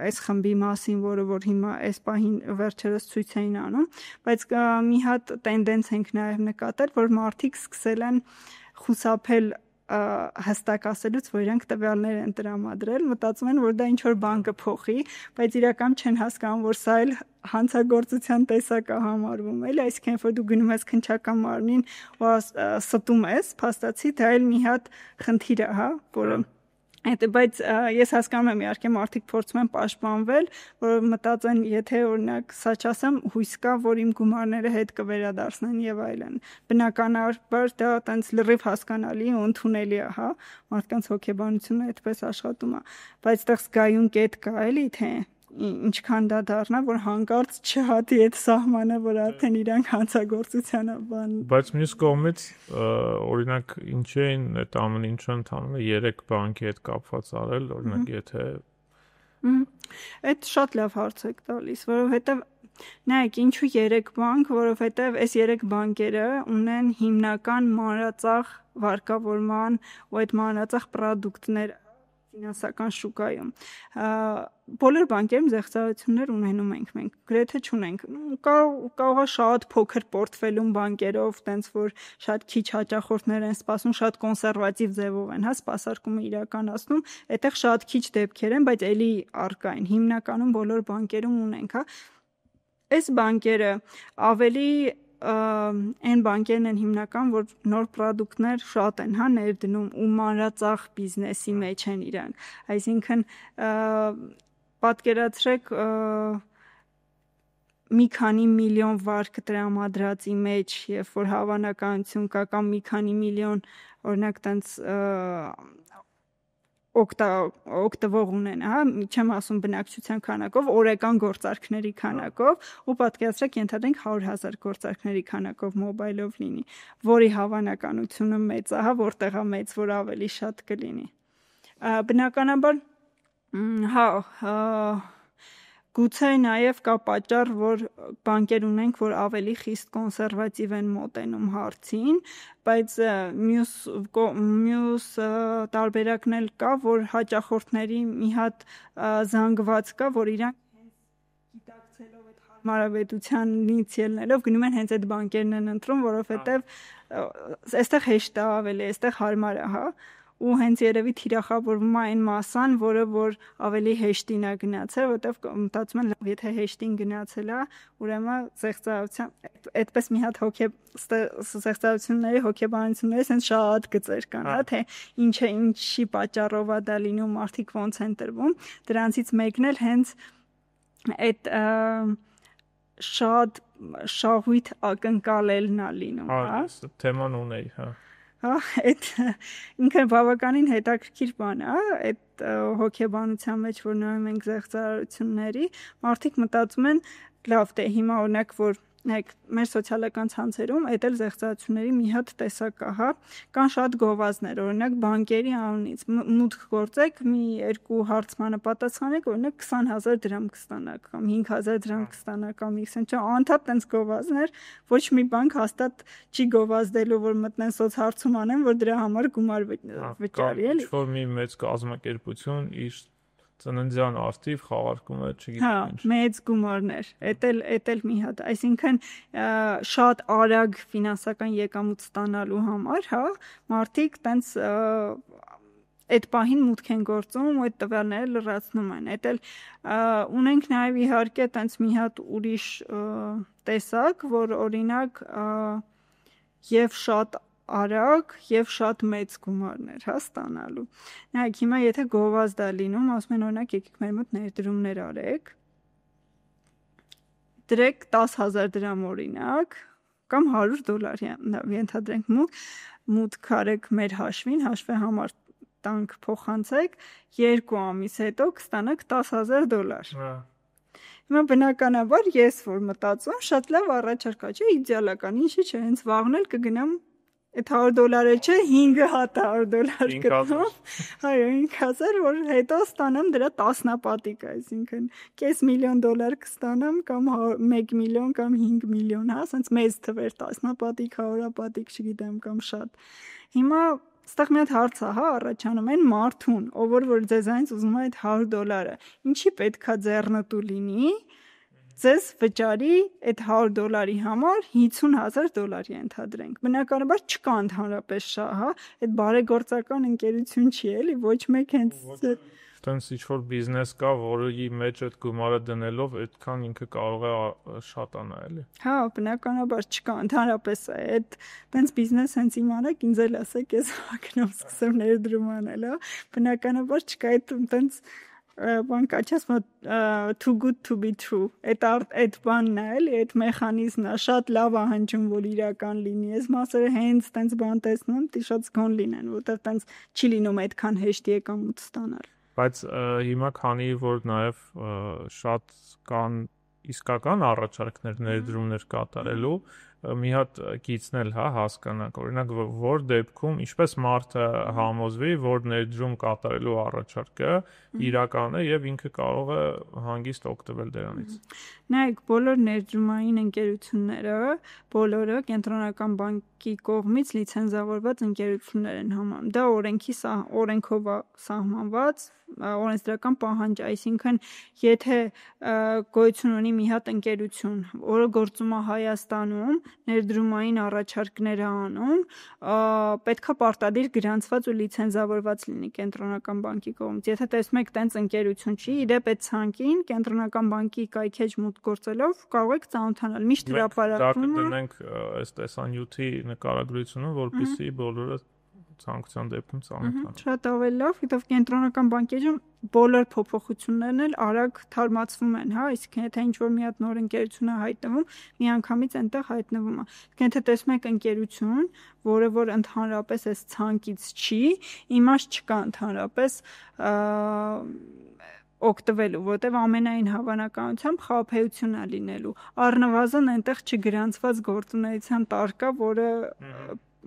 այս խմբի մասին, որը որ հիմա այս պահին վերջերս ցույց էին անում, բայց մի հատ տենդենց ենք նաև նկատել, որ մարդիկ սկսել են խուսափել հստակ ասելուց, որ իրենք տվյալներ են տրամադրել, մտածում են, որ դա ինչ որ բան կփոխի, բայց իրական չեն հասկանում, որ սա էլ հանցագործության տեսակ է համարվում, էլի, այսինքն որ դու գնում ես քննչական մարմնին ու ստում ես, փաստացի դա էլ մի հատ խնդիր է, հա, որը բայց ես հասկանում եմ, իհարկե մարդիկ փորձում են պաշտպանվել, որ մտածեն, եթե օրինակ սա չասեմ, հույս կա, որ իմ գումարները հետ կվերադառնան եւ այլն։ Բնականաբար դա տենց լրիվ հասկանալի ու ընդունելի է, հա, մարդկանց հոգեբանությունը այդպես աշխատում է, բայց այդտեղ զգայուն կետ կա, էլի, թե ինչքան դա դառնա, որ հանկարծ չհատի այդ սահմանը, որ արդեն իրանք հանցագործության բան։ Բայց մյուս կողմից, օրինակ, ինչ էին այդ ամեն ինչը ընդհանրապես 3 բանկի հետ կապված արել, օրինակ, եթե Այդ շատ լավ հարց եք տալիս, որովհետև նայեք, ինչու 3 բանկ, որովհետև այս 3 բանկերը ունեն հիմնական մանրածախ վարկավորման ու այդ մանրածախ պրոդուկտներ ֆինանսական շուկայում։ Բոլոր բանկերում զեղծարություններ ունենում ենք մենք, գրեթե չունենք։ Կարող է շատ փոքր պորտֆելում բանկերով, տենց որ շատ քիչ հաճախորդներ են սպասում, շատ կոնսերվատիվ ձևով են, հա, սպասարկումը իրականացնում, այդտեղ շատ քիչ դեպքեր են, բայց էլի առկա են։ Հիմնականում բոլոր բանկերում ունենք, հա։ Այս բանկերը ավելի այն բանկերն են հիմնական, որ նոր պրոդուկտներ շատ են, հա, ներդնում ու մանրածախ բիզնեսի մեջ են իրանք։ Այսինքն պատկերացրեք մի քանի միլիոն վարկ տրամադրածի մեջ, երբ որ հավանականություն կա կամ մի քանի միլիոն օրինակ տենց օգտվող ունեն, հա, չեմ ասում բնակչության քանակով, օրական գործարքների քանակով, ու պատկերացրեք ենթադրենք 100,000 գործարքների քանակով մոբայլով լինի, որի հավանականությունը մեծ է, հա, որտեղ է մեծ, որ ավելի շատ կլինի։ Բնականաբար, հա, գուցե նաև կա պատճառ, որ բանկեր ունենք, որ ավելի խիստ կոնսերվատիվ են մոտենում հարցին, բայց մյուս տարբերակն էլ կա, որ հաճախորդների մի հատ զանգված կա, որ իրանք գիտակցելով այդ հարմարավետությանից ելնելով գնում են հենց այդ բանկերն են ընտրում, որովհետև այստեղ հեշտ է ավելի, այստեղ հարմար է, հա, ու հենց երևի թիրախավորվում է այն մասան, որը որ ավելի հեշտին է գնացել, որտեվ մտածում են, եթե հեշտին գնացել է, ուրեմն զեղծարության այդպես մի հատ զեղծարությունների հոգեբանությունների sense շատ գծեր կան, հա, թե ինչի պատճառով է դա լինում, մարդիկ ոնց են տրվում, դրանցից մեկն էլ հենց այդ շատ շահույթ ակնկալելն է լինում, հա։ Թեման ունեի, հա։ Հա, այդ ինքը բավականին հետաքրքիր բան է, այդ հոգեբանության մեջ, որ նայում ենք զեղծարությունների, մարդիկ մտածում են, լավ, դե հիմա օրինակ, որ նայեք, մեր սոցիալական ցանցերում այդ էլ զեղծարությունների մի հատ տեսակ կա, հա, կան շատ գովազդներ, օրինակ բանկերի անունից մուտք գործեք, մի 2 հարցմանը պատասխանեք, օրինակ 20,000 դրամ կստանաք կամ 5,000 դրամ կստանաք կամ x-ն, չէ, անընդհատ տենց գովազդներ, ոչ մի բանկ հաստատ չի գովազդելու, որ մտնեն սոցհարցում անեն, որ դրա համար գումար վճարի, էլի։ Ինչ-որ մի մեծ կազմակերպություն իր ծննդյան արդիվ խաղարկում է, չգիտեմ ինչ։ Հա, մեծ գումարներ, էդ էլ մի հատ, այսինքն շատ արագ ֆինանսական եկամուտ ստանալու համար, հա, մարդիկ տենց այդ պահին մուտք են գործում ու այդ տվյալները լրացնում են։ Էդ էլ ունենք նաև իհարկե տենց մի հատ ուրիշ տեսակ, որ օրինակ եւ շատ արագ եւ շատ մեծ գումարներ, հա, ստանալու։ Նայեք, հիմա եթե գովազդ է լինում, ասում են օրինակ եկեք մեր մոտ ներդրումներ արեք, դրեք 10,000 դրամ օրինակ, կամ $100 ենթադրենք մուտք արեք մեր հաշվին, հաշվի համար տանք փոխանցեք, 2 ամիս հետո կստանաք $10,000։ Հիմա բնականաբար ես որ մտածում շատ լավ առաջարկ է, չէ, իդեալական, ինչի՞ չէ, հենց վաղն էլ կգնամ այդ $100-ը չէ, 5 հատ $100 կգնամ, այո, 5,000, որ հետո ստանամ դրա 10-պատիկ, այսինքն $500,000 կստանամ կամ 1 միլիոն կամ 5 միլիոն, հա, ասենց մեծ թվեր 10-պատիկ, 100-պատիկ, չգիտեմ, կամ շատ։ Հիմա ստեղ մի հատ հարց է, հա, առաջանում են մարդուն, ով որ ձեզանից ուզում է այդ $100-ը, ինչի պետքա ձեռնտու լինի, ձեզ վճարի այդ $100 համար $50,000 ենթադրենք։ Բնականաբար չկա ընդհանրապես շահ, հա, այդ բարեգործական ընկերություն չի էլի, ոչ մեկ հենց Տենց ինչ-որ բիզնես կա, որի մեջ այդ գումարը դնելով այդքան ինքը կարող է շատանա, էլի։ Հա, բնականաբար չկա, ընդհանրապես է, այդ տենց բիզնես հենց իմանաք, ինձ էլ ասեք, ես ակնով սկսեմ ներդրում անել, հա, բնականաբար չկա այդ տենց բան կա, չես too good to be true, այդ բանն է, էլի, այդ մեխանիզմն է, շատ լավ է հնչում, որ իրական լինի, ես մասերը հենց տենց բան տեսնում, շատ զգոն լինեն, որտեղ տենց չի լինում այդքան հեշտ եկամուտ ստանալ։ Բայց հիմա քանի որ նաև շատ կան իսկական առաջարկներ ներդրումներ կատարելու, մի հատ գիծնել, հա, հասկանանք, օրինակ որ դեպքում ինչպես մարդը համոզվի, որ ներդրում կատարելու առաջարկը իրական է եւ ինքը կարող է հանգիստ օգտվել դրանից։ Նայեք, բոլոր ներդրումային ընկերությունները, բոլորը կենտրոնական բանկի կողմից լիցենզավորված ընկերություններ են համարվում։ Դա օրենքով է սահմանված, օրենսդրական պահանջ, այսինքն եթե գոյություն ունի մի հատ ընկերություն, որը գործում է Հայաստանում, ներդրումային առաջարկներ անում, պետքա պարտադիր գրանցված ու լիցենզավորված լինի կենտրոնական բանկի կողմից։ Եթե տեսնում եք տենց ընկերություն չի, իդեպ այդ ցանկին կենտրոնական բանկի կայքեջ մուտք գործելով կարող եք ծանոթանալ։ Միշտ հրապարակվում է։ Դնենք այս տեսանյութի նկարագրությունը, որպեսզի բոլորը ցանկության դեպքում ծանոթանան։ Շատ ավելի լավ, որտեղ կենտրոնական բանկերում բոլոր փոփոխություններն էլ արագ թարմացվում են, հա, իսկ եթե ինչ-որ մի հատ նոր ընկերություն է հայտնվում, միանգամից այնտեղ հայտնվում է։ Եթե տեսնում եք ընկերություն, որը որ ընդհանրապես այս ցանկից չի, իմաստ չկա ընդհանրապես օգտվելու, որտեղ ամենայն հավանականությամբ խաբեություն է լինելու։ Առնվազն այնտեղ չգրանցված գործունեության տարկա, որը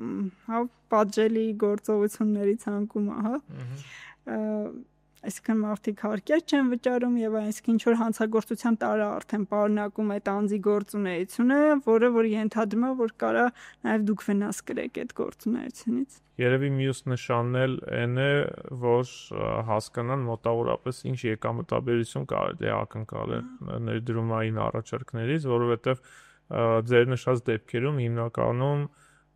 հա պատժելի գործողությունների ցանկում է, հա։ Այսինքն մարդիկ հարկեր չեն վճարում եւ այսինքն ինչ որ հանցագործության տարա արդեն պարունակում այդ անձի գործունեությունը, որը որ ենթադրում է, որ կարա նաեւ դուք վնաս կրեք այդ գործունեությունից։ Երևի մյուս նշանն էլ այն է, որ հասկանան մոտավորապես ինչ եկամտաբերություն կարելի է ակնկալել ներդրումային առաջարկներից, որովհետեւ ձեր նշած դեպքերում հիմնականում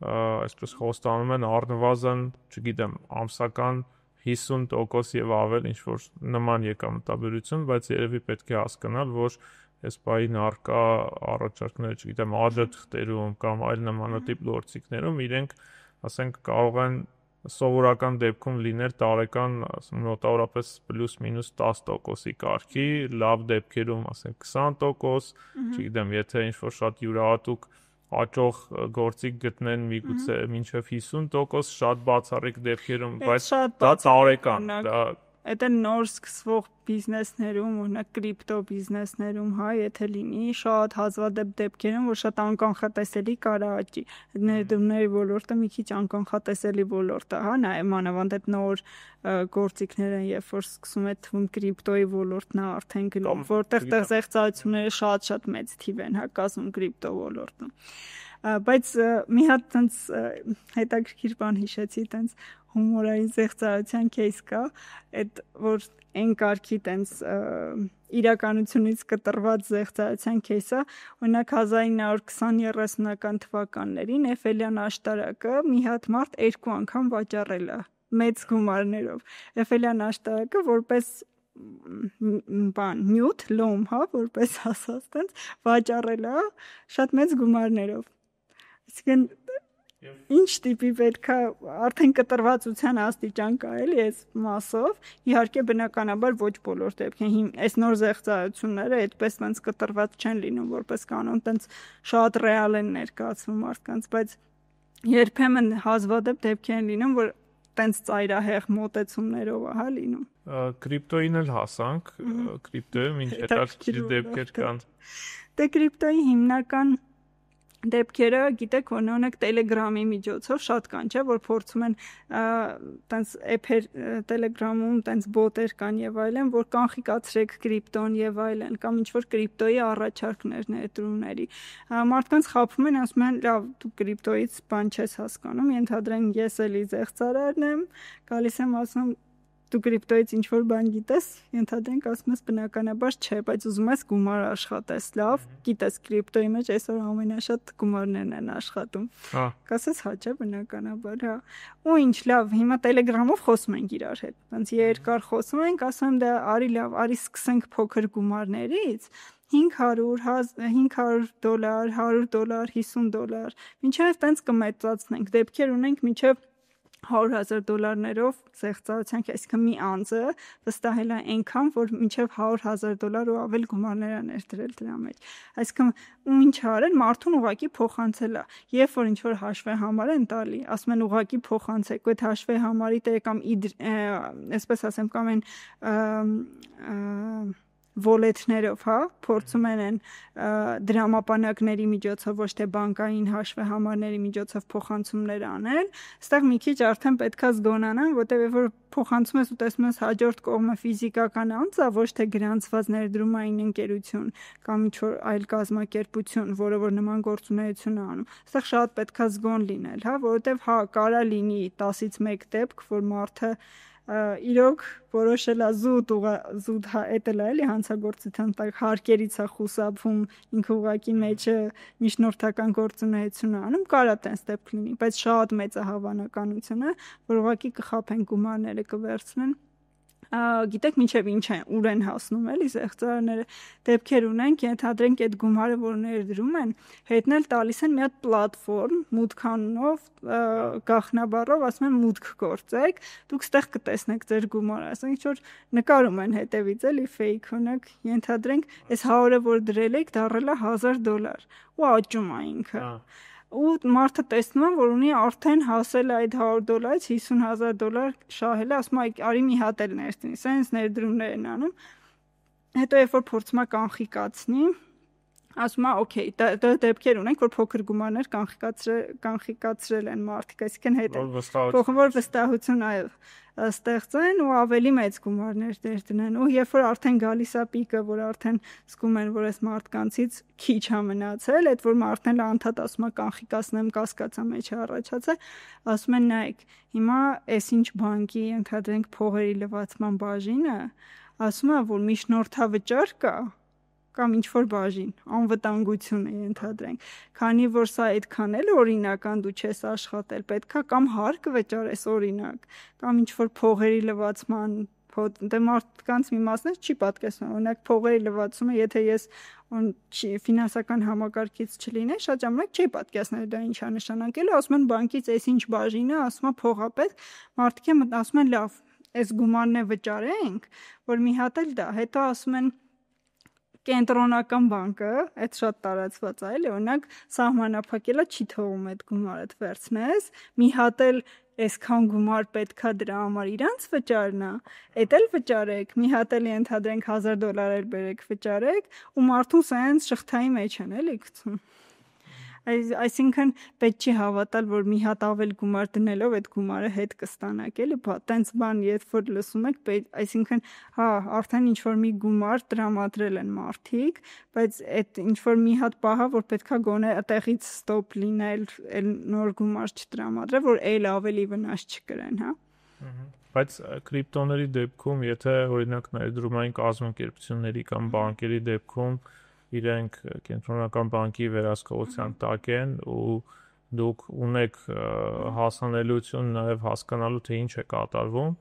այսպես խոստանում են առնվազն, չգիտեմ, ամսական 50% եւ ավել ինչ որ նման եկամտաբերություն, բայց երևի պետք է հասկանալ, որ այս բային արկա առաջարկները, չգիտեմ, աջակցներում կամ այլ նմանատիպ գործիքներում իրենք, ասենք, կարող են սովորական դեպքում լինել տարեկան, ասենք, մոտավորապես պլյուս-մինուս 10%-ի կարգի, լավ դեպքերում, ասենք, 20%, չգիտեմ, եթե ինչ որ շատ յուրահատուկ աճող գործիք գտնեն միգուցե մինչև 50%, շատ բացառիկ դեպքերում, բայց դա տարեկան, դա Այդ նոր սկսվող բիզնեսներում, օրինակ կրիպտո բիզնեսներում, հա, եթե լինի շատ հազվադեպ դեպքերում, որ շատ անկանխատեսելի կարա աճի։ Ներդրումների ոլորտը մի քիչ անկանխատեսելի ոլորտ է, հա, նաև մանավանդ այդ նոր գործիքները, երբ որ սկսում է թվում կրիպտոյի ոլորտն է արդեն գնում, որտեղ տեղեկացությունները շատ մեծ թիվ են, հա, կազմում կրիպտո ոլորտում։ Բայց մի հատ տենց հետաքրքիր բան հիշեցի, տենց հումորային զեղծարության кейս կա, այդ որ այն կարգի տենց իրականությունից կտրված զեղծարության кейսը, օրինակ 1920-30-ական թվականներին Էֆելյան աշտարակը մի հատ մարդ 2 անգամ վաճառել է մեծ գումարներով։ Էֆելյան աշտարակը որպես նյութ, լոմ, հա, որպես ասած տենց վաճառել է շատ մեծ գումարներով։ Այսինքն Ինչ տիպի պետքա արդեն կտրվածության աստիճան կա էլի այս մասով, իհարկե բնականաբար ոչ բոլոր դեպքերում այս նոր զեղծարությունները այդպես տենց կտրված չեն լինում որպես կանոն, տենց շատ ռեալ են ներկայացվում մարդկանց, բայց երբեմն հազվադեպ դեպքեր են լինում, որ տենց ծայրահեղ մոտեցումներով է լինում։ Կրիպտոին էլ հասանք, կրիպտոյում ինչ հետաքրքիր դեպքեր կան։ Դե կրիպտոյի հիմնական դեպքերը, գիտեք, որ օրինակ Telegram-ի միջոցով շատ կան, չէ, որ փորձում են տենց էփեր Telegram-ում տենց բոտեր կան եւ այլն, որ կանխիկացրեք կրիպտոն եւ այլն, կամ ինչ որ կրիպտոյի առաջարկներ ներդրումների։ Մարդկանց խաբում են, ասում են, լավ, դու կրիպտոյից բան չես հասկանում, ենթադրենք ես էլի զեղծարարն եմ, գալիս եմ ասում դու կրիպտոյից ինչ որ բան գիտես, ենթադրենք ասում ես բնականաբար չէ, բայց ուզում ես գումար աշխատես, լավ, գիտես կրիպտոյի մեջ այսօր ամենաշատ գումարներն են աշխատում։ Կասես հա չէ, բնականաբար, հա։ Ու ինչ լավ, հիմա Telegram-ով խոսում ենք իրար հետ։ Ոնց երկար խոսում ենք, ասում եմ դա արի լավ, արի սկսենք փոքր գումարներից։ $500, $100, $50, մինչև տենց կմեծացնենք, դեպքեր ունենք մինչև $100,000 զեղծարության, այսինքն մի անձը վստահել է այնքան, որ մինչև $100,000 ու ավել գումարներ է ներդրել դրա մեջ։ Այսինքն ու ինչ արել, մարդուն ուղակի փոխանցել է։ Երբ որ ինչ որ հաշվեհամար են տալի, ասում են ուղակի փոխանցեք, ու այդ հաշվեհամարի տերը կամ այսպես ասեմ, կամ այն վոլետներով, հա, փորձում են դրամապանակների միջոցով, ոչ թե բանկային հաշվեհամարների միջոցով փոխանցումներ անել, այստեղ մի քիչ արդեն պետքա զգոնանան, որտեղ որ փոխանցում ես ու տեսնում ես հաջորդ կողմը ֆիզիկական անձ է, ոչ թե գրանցված ներդրումային ընկերություն կամ ինչ որ այլ կազմակերպություն, որը որ նման գործունեություն է անում։ Այստեղ շատ պետքա զգոն լինել, հա, որովհետև հա կարա լինի 10-ից 1 դեպք, որ մարդը իրոք որոշել է զուտ էտել է էլի հանցագործության տակ հարկերից է խուսափում, ինքը ուղղակի մեջը միջնորդական գործունեություն է անում, կարա տենց դեպք լինի, բայց շատ մեծ է հավանականությունը, որ ուղղակի կխաբեն գումարները կվերցնեն։ Գիտեք մինչև ինչ են, ուր են հասնում էլի զեղծարարները, դեպքեր ունենք, ենթադրենք այդ գումարը, որ ներդրում են, հետնել տալիս են մի հատ պլատֆորմ, մուտքանունով, գաղտնաբառով, ասում են մուտք գործեք, դուք ստեղ կտեսնեք ձեր գումարը, ասենք ինչ որ նկարում են հետևից էլի fake ունեք, ենթադրենք, այս 100-ը որ դրել եք, դառել է $1,000 ու աճում է ինքը։ Ու մարդը տեսնում է, որ ունի արդեն հասել այդ $100-ից $50,000 շահել է, ասում է արի մի հատ էլ ներդրի, սենց ներդրումներ են անում։ Հետո երբ որ փորձում է կանխիկացնի, ասում է օքեյ, դա դեպքեր ունենք, որ փոքր գումարներ կանխիկացրել են մարդիկ, այսինքն հետ որ վստահություն ստեղծեն ու ավելի մեծ գումարներ ներդնեն, ու երբ որ արդեն գալիս է պիկը, որ արդեն զգում են, որ այս մարդկանցից քիչ է մնացել, այդ որ մարդն էլ անդադ ասում է կանխիկացնեմ, կասկածա մեջ է առաջացել, ասում են նայեք, հիմա այս ինչ բանկի ընդհանրենք փողերի լվացման բաժինը, ասում է, որ միջնորդավճար կա կամ ինչ որ բաժին, անվտանգություն է ենթադրենք, քանի որ սա այդքան էլ օրինական դու չես աշխատել, պետքա կամ հարկ վճարես օրինակ, կամ ինչ որ փողերի լվացման, դե մարդկանց մի մասն չի պատկերացնում, օրինակ փողերի լվացումը, եթե ես ֆինանսական համակարգից չլինեի, շատ ժամանակ չի պատկերացնել դա ինչ է նշանակելու, ասում են բանկից այս ինչ բաժինը, ասում է փողապետ, մարդիկ ասում են լավ, այս գումարն է վճարենք, որ մի հատ էլ դա, հետո ասում են կենտրոնական բանկը, այդ շատ տարածված է, էլի, օրինակ սահմանափակելը չի թողում այդ գումարդ վերցնես, մի հատ էլ այսքան գումար պետքա դրա համար իրանց վճարնա, այդ էլ վճարեք, մի հատ էլ ենթադրենք $1,000 էլ բերեք վճարեք, ու մարդուն սենց շղթայի մեջ են էլի գցում։ Այսինքն պետք չի հավատալ, որ մի հատ ավել գումար դնելով այդ գումարը հետ կստանաք, էլի, տենց բան երբ որ լսում եք, այսինքն հա, արդեն ինչ որ մի գումար տրամադրել են մարդիկ, բայց այդ ինչ որ մի հատ պահա, որ պետքա գոնե այդտեղից ստոպ լինել, այլ նոր գումար չտրամադրել, որ այլ ավելի վնաս չկրեն, հա։ Բայց կրիպտոների դեպքում, եթե օրինակ ներդրումային կազմակերպությունների կամ բանկերի դեպքում իրենք կենտրոնական բանկի վերահսկողության տակ են ու դուք ունեք հասանելիություն նաև հասկանալու թե ինչ է կատարվում,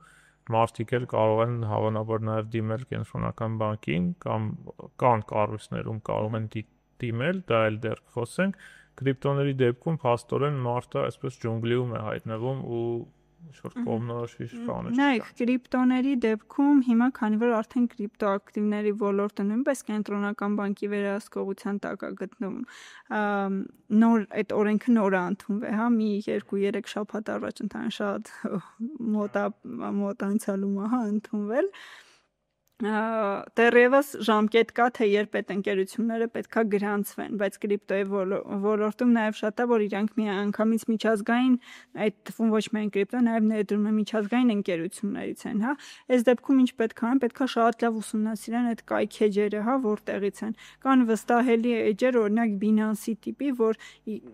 մարդիկ էլ կարող են հավանաբար նաև դիմել կենտրոնական բանկին կամ կան կառույցներում կարող են դիմել, դա էլ դեռ խոսենք, Կրիպտոների դեպքում փաստորեն մարդը այսպես ջունգլիում է հայտնվում ու ինչ-որ կողմնորոշիչ բաներ։ Նայեք, կրիպտոների դեպքում հիմա քանի որ արդեն կրիպտոակտիվների ոլորտը նույնպես կենտրոնական բանկի վերահսկողության տակ է գտնվում, նոր այդ օրենքը նոր է ընդունվել, հա, մի 2-3 շաբաթ առաջ ընդհանրապես շատ մոտ անցյալում է, հա, ընդունվել։ Դեռևս ժամկետ կա, թե երբ այդ ընկերությունները պետքա գրանցվեն, բայց կրիպտոյի ոլորտում նաև շատ է, որ իրանք միանգամից միջազգային, այդ թվում ոչ միայն կրիպտո, նաև ներդրում է միջազգային ընկերություններից են, հա։ Այս դեպքում ինչ պետք է անեն, պետքա շատ լավ ուսումնասիրեն այդ կայք էջերը, հա, որտեղից են։ Կան վստահելի էջեր, օրինակ Binance-ի տիպի, որ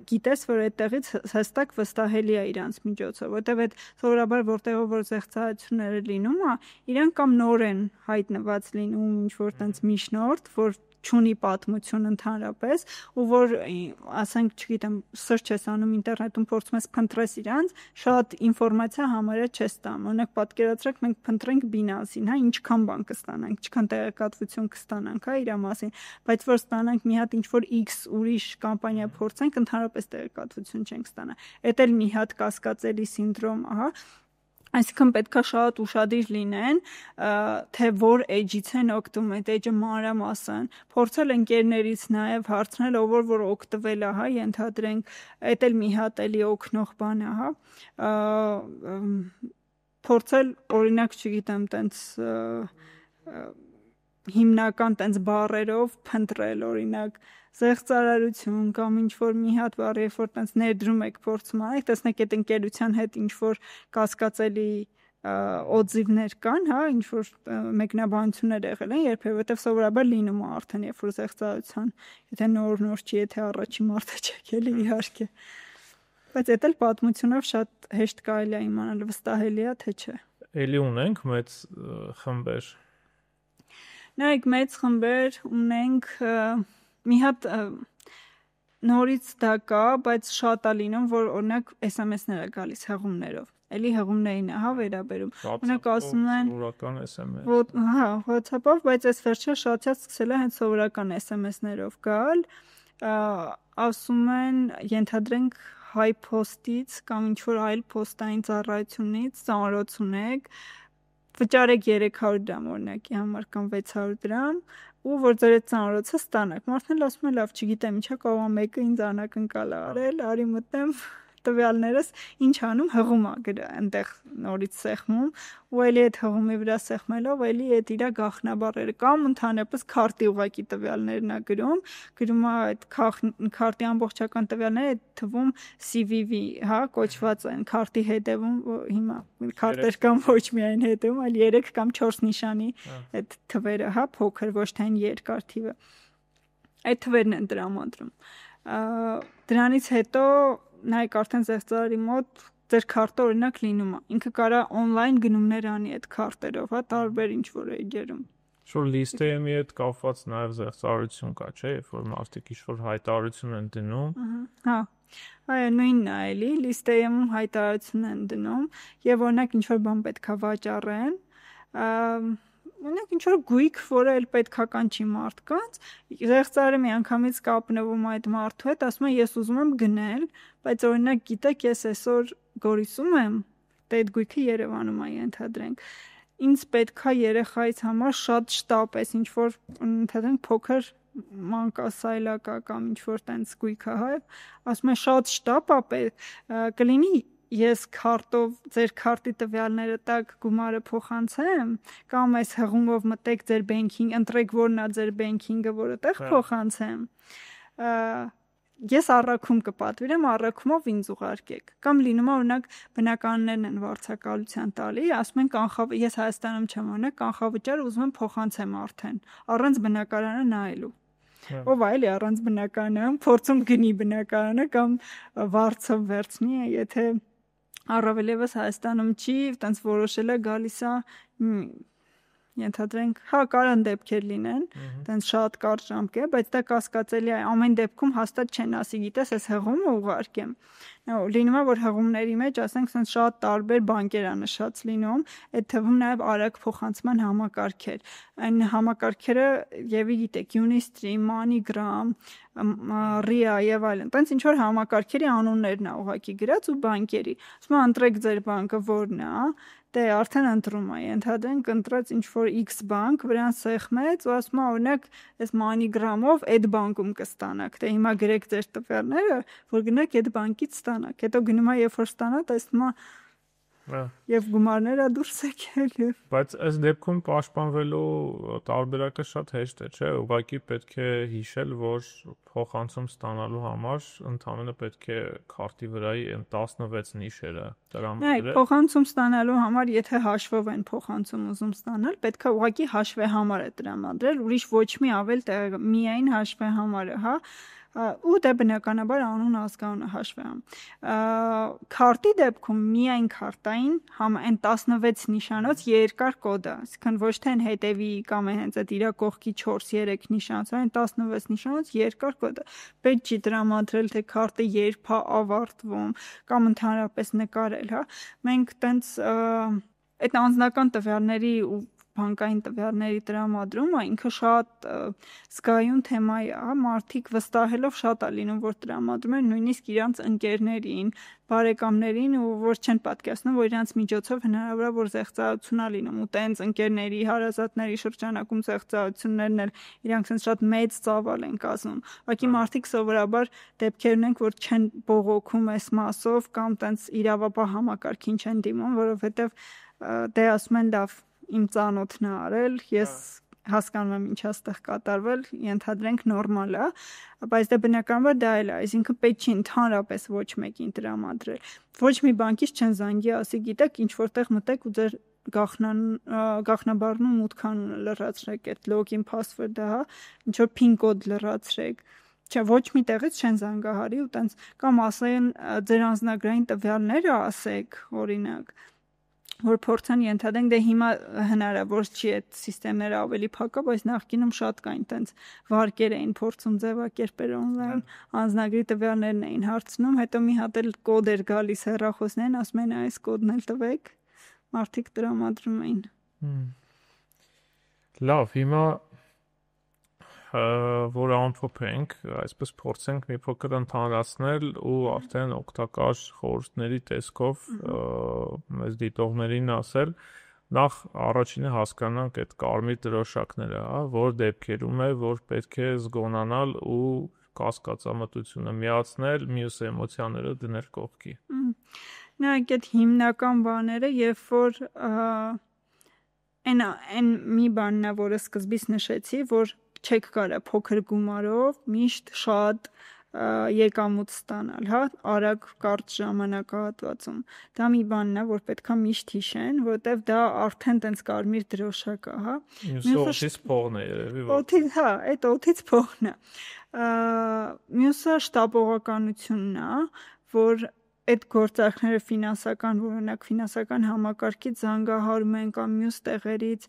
գիտես, որ այդտեղից հստակ վստահելի է իրանց միջոցով, որտեղ այդ սովորաբար որտեղով որ զեղծարությունները լինում է, իրանք կամ նոր են հայտնված լինում ինչ-որ տենց միջնորդ, որ չունի պատմություն ընդհանրապես, ու որ, ասենք, չգիտեմ, search ես անում ինտերնետում, փորձում ես փնտրես իրանց, շատ ինֆորմացիա համարյա չես ստանում։ Օրինակ, պատկերացրեք, մենք փնտրենք Binance-ին, հա, ինչքան բան կստանանք, ինչքան տեղեկատվություն կստանանք, հա, իր մասին, բայց որ ստանանք մի հատ ինչ-որ X ուրիշ կամպանիա փորձենք, ընդհանրապես տեղեկատվություն չենք ստանա։ Էդ էլ մի հատ կասկածելի սինդրոմ, ահա։ Այսինքն պետքա շատ ուշադիր լինեն, թե որ էջից են օգտվում, այդ էջը մանրամասն, փորձել ընկերներից նաև հարցնել, ով որ օգտվել է, հա, ենթադրենք, այդ էլ մի հատ էլի օգնող բան է, հա, փորձել, օրինակ, չգիտեմ, տենց հիմնական տենց բառերով փնտրել, օրինակ, զեղծարարություն կամ ինչ-որ մի հատ բառ, երբ որ տենց ներդրում եք փորձում անեք, տեսնեք այդ ընկերության հետ ինչ-որ կասկածելի օձիվներ կան, հա, ինչ-որ մեկնաբանություններ եղել են, որովհետև սովորաբար լինում է արդեն, երբ որ զեղծարարության, եթե նոր չի, եթե առաջի մարդը չեք էլի իհարկե։ Բայց այդ էլ պատմությունով շատ հեշտ կարելի է իմանալ, վստահելի է, թե չէ։ Էլի ունենք մեծ խմբեր։ Նայեք, մեծ խմբեր ունենք, մի հատ նորից դա կա, բայց շատ է լինում, որ օրինակ SMS-ներ է գալիս հղումներով։ Էլի հղումներին է, հա, վերաբերում։ Օրինակ ասում են սովորական SMS։ Հա, WhatsApp-ով, բայց այս վերջը շատ սկսել է հենց սովորական SMS-ներով գալ, ասում են, ենթադրենք Հայ Post-ից կամ ինչ-որ այլ փոստային ծառայությունից ծանրոցունեք, վճարեք 300 դրամ օրինակի համար կամ 600 դրամ, ու որ ձեր այդ ծանրոցը ստանաք։ Մարդն էլ ասում է, լավ, չգիտեմ, ինչա կարող է մեկը ինձ անակնկալ արել, արի մտնեմ տվյալներս, ինչ անում, հղում է գրա այնտեղ նորից սեղմում, ու էլի այդ հղումի վրա սեղմելով, էլի այդ իր գաղտնաբառերը կամ ընդհանրապես քարտի ուղակի տվյալներն է գրում է այդ քարտի ամբողջական տվյալները, այդ թվում CVV, հա, կոչված են, քարտի հետևում, հիմա քարտեր կամ ոչ միայն հետևում, այլ 3 կամ 4 նիշանի այդ թվերը, հա, փոքր, ոչ թե այն երկար թիվը։ Այդ թվերն են տրամադրում։ Դրանից հետո նայեք արդեն զեղծարարի մոտ ձեր քարտը օրինակ լինում է։ Ինքը կարա on-line գնումներ անի այդ քարտերով, հա, տարբեր ինչ-որ էջերում։ Շուտ լիստեյի հետ կապված նաև զեղծարարություն կա, չէ՞, երբ որ մարդիկ ինչ-որ հայտարարություն են դնում։ Հա։ Այո, նույնն է էլի, լիստեյում հայտարարություն են դնում, եւ օրինակ ինչ-որ բան պետքա վաճառեն, օրինակ ինչ-որ գույք, որը էլ պետքա կանչի մարդկանց, զեղծարարը միանգամից կապնվում այդ մարդու հետ, ասում է ես ուզում եմ գնել, բայց օրինակ գիտեք, ես այսօր Գորիսում եմ, դե այդ գույքը Երևանում է, ենթադրենք։ Ինձ պետքա երեխայից համար շատ շտապ էս, ինչ որ ընդհանրեն փոքր մանկասայլակա կամ ինչ որ տենց գույքը, հա, ասում է շատ շտապ է, կլինի ես քարտով ձեր քարտի տվյալները տակ գումարը փոխանցեմ կամ այս հղումով մտեք ձեր բենքինգ, ընտրեք որն է ձեր բենքինգը, որը տեղ փոխանցեմ։ Ես առաքում կպատվիրեմ, առաքումով ինձ ուղարկեք։ Կամ լինում է օրինակ բնականներն են վարձակալության տալի, ասում են կանխավ, ես Հայաստանում չեմ, օրինակ կանխավճար ուզում եմ փոխանցեմ արդեն, առանց բնակարանը նայելու։ Ով այլ է առանց բնակարանը, փորձում գնի բնակարանը կամ վարձով վերցնի, եթե առավելևս Հայաստանում չի, այտենց որոշել է գալիս է Ենթադրենք, կարան դեպքեր լինեն, տենց շատ կարճ ժամկետ, բայց դա կասկածելի է, ամեն դեպքում հաստատ չեն ասի, գիտես, այս հղումը ուղարկեմ։ Լինում է, որ հղումների մեջ, ասենք, սենց շատ տարբեր բանկեր է նշած լինում, այդ թվում նաև արագ փոխանցման համակարգեր։ Այն համակարգերը, եւի գիտեք, Unistream, MoneyGram, Ria եւ այլն։ Տենց ինչ որ համակարգերի անուններն է ուղակի գրած ու բանկերի։ Ասում ընտրեք ձեր բանկը որն է, դե արդեն ընտրում է, ենթադրենք ընտրած ինչ-որ X բանկ, վրան սեղմեց ու ասում է, օրինակ, այս MoneyGram-ով այդ բանկում կստանաք, դե հիմա գրեք ձեր տվյալները, որ գնաք այդ բանկից ստանաք, հետո գնում է, երբ որ ստանա, տեսնում է եւ գումարները դուրս եկել։ Բայց այս դեպքում պաշտպանվելու տարբերակը շատ հեշտ է, չէ՞, ուղղակի պետք է հիշել, որ փոխանցում ստանալու համար ընդհանրապես պետք է քարտի վրայի այն 16 նիշերը տրամադրել։ Փոխանցում ստանալու համար, եթե հաշվով են փոխանցում ուզում ստանալ, պետք է ուղղակի հաշվեհամար է տրամադրել, ուրիշ ոչ մի ավել տեղ, միայն հաշվեհամարը, հա։ Ու դե բնականաբար անուն ազգանունը հաշվեմ։ Քարտի դեպքում միայն քարտային այն 16 նիշանոց երկար կոդ է, այսինքն ոչ թե հետևի կամ հենց այդ իր կողքի 4-3 նիշանոց, այն 16 նիշանոց երկար կոդ է։ Պետք չի տրամադրել, թե քարտը երբ է ավարտվում կամ ընդհանրապես նկարել, հա։ Մենք տենց այդ անձնական տվյալների ու բանկային տվյալների տրամադրումը ինքը շատ զգայուն թեմա է, մարդիկ վստահելով շատ է լինում, որ տրամադրում են նույնիսկ իրանց ընկերներին, բարեկամներին ու որ չեն պատկերացնում, որ իրանց միջոցով հնարավոր է որ զեղծարություն է լինում ու տենց ընկերների, հարազատների շրջանակում զեղծարություններն էլ իրանք sense շատ մեծ ծավալ են կազմում։ Ուղղակի մարդիկ սովորաբար դեպքեր ունենք, որ չեն բողոքում այս մասով կամ տենց իրավապահ համակարգին չեն դիմում, որովհետև դե ասում են լավ իմ ծանոթն է արել, ես հասկանում եմ ինչ այստեղ կատարվել, ենթադրենք նորմալ է, բայց դե բնականաբար դա էլ է, այսինքն պետք չի ընդհանրապես ոչ մեկին տրամադրել։ Ոչ մի բանկից չեն զանգի, ասի գիտեք, ինչ որտեղ մտեք ու ձեր գաղտնաբառն ու մուտքանունը լրացրեք, այդ login password-ը, հա, ինչ որ PIN կոդ լրացրեք։ Չէ, ոչ մի տեղից չեն զանգահարի ու տենց կամ ասեն ձեր անձնագրային տվյալները ասեք, օրինակ որ փորձեն ենթադրենք, դե հիմա հնարավոր չի այդ սիստեմները ավելի փակա, բայց նախկինում շատ կային տենց վարկեր էին փորձում ձևակերպել օնլայն, անձնագրի տվյալներն էին հարցնում, հետո մի հատ էլ կոդ էր գալիս հեռախոսներին, ասում են այս կոդն էլ տվեք, մարդիկ տրամադրում էին։ Լավ, հիմա որ ամփոփենք, այսպես փորձենք մի փոքր ընդհանրացնել ու արդեն օգտակար խորհուրդների տեսքով մեզ դիտողներին ասել, նախ առաջինը հասկանանք այդ կարմիր դրոշակները, հա, որ դեպքերում է, որ պետք է զգոնանալ ու կասկածամտությունը միացնել, մյուս էմոցիաները դնել կողքի։ Նայեք, այդ հիմնական բաները, երբ որ այն մի բանն է, որը սկզբից նշեցի, որ չեք կարա փոքր գումարով միշտ շատ եկամուտ ստանալ, հա, արագ կարճ ժամանակահատվածում։ Դա մի բանն է, որ պետքա միշտ հիշեն, որովհետև դա արդեն տենց կարմիր դրոշակ է, հա։ Մյուսը փողն է երևի, օդից, հա, այդ օդից փողն է։ Մյուսը շտապողականությունն է, որ այդ գործարքները ֆինանսական, օրինակ ֆինանսական համակարգից զանգահարում են կամ մյուս տեղերից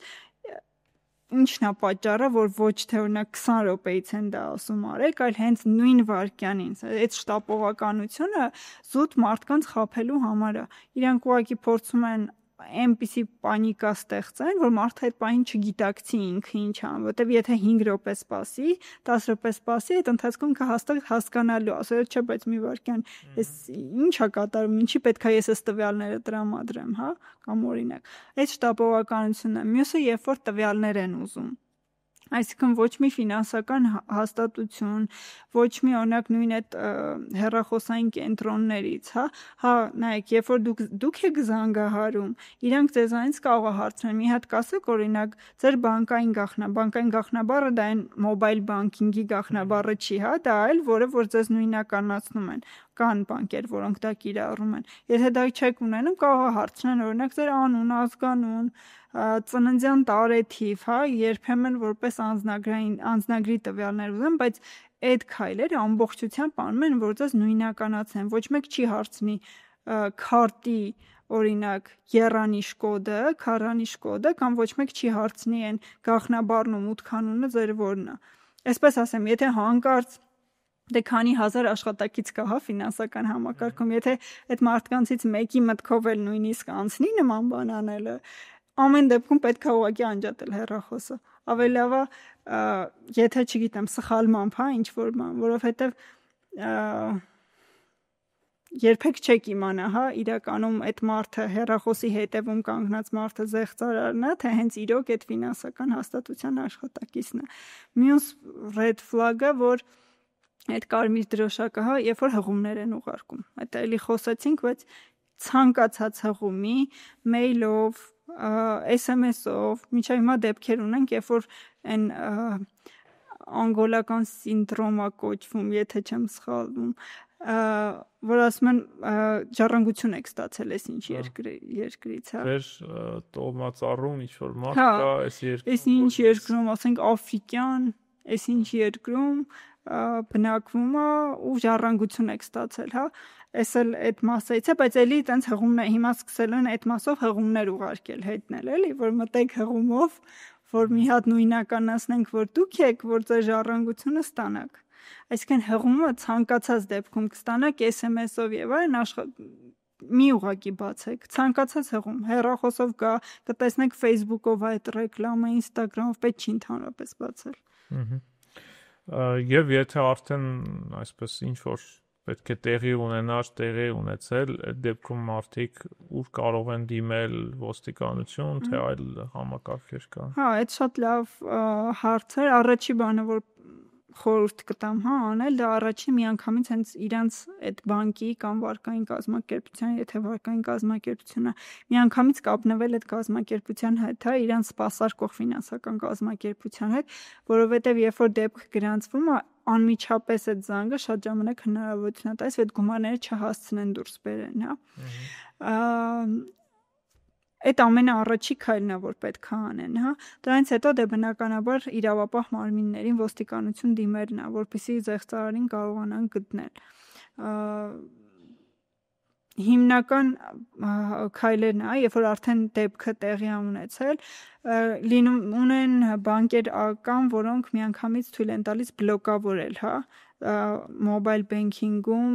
ինչն է պատճառը, որ ոչ թե օրինակ 20 րոպեից են դա ասում արեք, այլ հենց նույն վայրկյանին։ Այդ շտապողականությունը զուտ մարդկանց խաբելու համար է։ Իրանք ուղղակի փորձում են այնպիսի պանիկա ստեղծեն, որ մարդը այդ պահին չգիտակցի ինքը ինչ ան, որտեվ եթե 5 րոպե սպասի, 10 րոպե սպասի, այդ ընթացքում կհաստատ հասկանալու, ասել չէ, բայց մի վայրկյան, ես ի՞նչ է կատարում, ինչի պետքա ես այս տվյալները տրամադրեմ, հա, կամ օրինակ։ Այդ շտապողականությունն է։ Մյուսը, երբ որ տվյալներ են ուզում։ Այսինքն ոչ մի ֆինանսական հաստատություն, ոչ մի օրինակ նույն այդ հեռախոսային կենտրոններից, հա, նայեք, երբ որ դուք եք զանգահարում, իրանք ձեզանից կարող է հարցնել, մի հատ կասեք, օրինակ, ձեր բանկային գաղտնաբառը դա այն մոբայլ բանկինգի գաղտնաբառը չի, հա, դա այլ, որ ձեզ նույնականացնում են, կան բանկեր, որոնք դա կիրառում են։ Եթե դա չեք ունենում, կարող է հարցնել, օրինակ, ձեր անուն, ազգանուն, ծննդյան տարեթիվ, հա, երբեմն որպես անձնագրի տվյալներ ուզեմ, բայց այդ քայլերը ամբողջությամբ անում են, որ ձեզ նույնականացնեն։ Ոչ մեկ չի հարցնի քարտի օրինակ եռանիշ կոդը, քառանիշ կոդը կամ ոչ մեկ չի հարցնի այն գաղտնաբառն ու մուտքանունը ձեր որն է։ Այսպես ասեմ, եթե հանկարծ դե քանի հազար աշխատակից կա, հա, ֆինանսական համակարգում, եթե այդ մարդկանցից մեկի մտքով էլ նույնիսկ անցնի նման բան անելը, ամեն դեպքում պետք է ուղղակի անջատել հեռախոսը։ Ավելի լավ է, եթե չգիտեմ, սխալմամբ, հա, ինչ որ բան, որովհետև երբեք չեք իմանա, հա, իրականում այդ մարդը հեռախոսի հետևում կանգնած մարդը զեղծարարն է, թե հենց իրոք այդ ֆինանսական հաստատության աշխատակիցն է։ Մյուս red flag-ը, որ այդ կարմիր դրոշակը, հա, երբ որ հղումներ են ուղարկում։ Այդ էլի խոսեցինք, բայց ցանկացած հղումի, մեյլով, SMS-ով, մինչև հիմա դեպքեր ունենք, երբ որ այն անգոլական սինդրոմա կոչվում, եթե չեմ սխալվում, որ ասում են ժառանգություն եք ստացել այս ինչ երկրից, հա։ Ձեր տոմածառում ինչ որ մարդ կա, այս ինչ երկրում, ասենք աֆրիկյան, այս ինչ երկրում բնակվում է ու ժառանգություն եք ստացել, հա։ Էս էլ այդ մասից է, բայց էլի տենց հղումներ հիմա սկսել են այդ մասով հղումներ ուղարկել, հետնել, էլի, որ մտեք հղումով, որ մի հատ նույնականացնենք, որ դուք եք, որ ձեր ժառանգությունը ստանաք։ Այսինքն հղումը ցանկացած դեպքում կստանաք SMS-ով եւ այլն, մի ուղակի բացեք, ցանկացած հղում, հեռախոսով գա, կտեսնեք Facebook-ով այդ ռեկլամը, Instagram-ով, պետք չի ընդհանրապես բացել։ Եվ եթե արդեն այսպես ինչ որ պետք է տեղի ունեցել, այդ դեպքում մարդիկ ուր կարող են դիմել ոստիկանություն, թե այլ համակարգեր կան։ Հա, այդ շատ լավ հարց է, առաջի բանը, որ խորհուրդ կտամ, հա, անել, դա առաջին միանգամից հենց իրանց այդ բանկի կամ վարկային կազմակերպության, եթե վարկային կազմակերպությունը միանգամից կապնվել այդ կազմակերպության հետ, հա, իրանց սպասարկող ֆինանսական կազմակերպության հետ, որովհետև երբ որ դեպք գրանցվում է, անմիջապես այդ զանգը շատ ժամանակ հնարավորություն է տալիս այդ գումարները չհասցնեն դուրս բերեն, հա։ Այդ ամենաառաջի քայլն է, որ պետք է անեն, հա։ Դրանից հետո դե բնականաբար իրավապահ մարմիններին ոստիկանություն դիմելն է, որպեսզի զեղծարարին կարողանան գտնել։ Հիմնական քայլերն է, երբ որ արդեն դեպքը տեղի ունեցել, լինում ունեն բանկեր կան, որոնք միանգամից թույլ են տալիս բլոկավորել, հա, մոբայլ բենքինգում,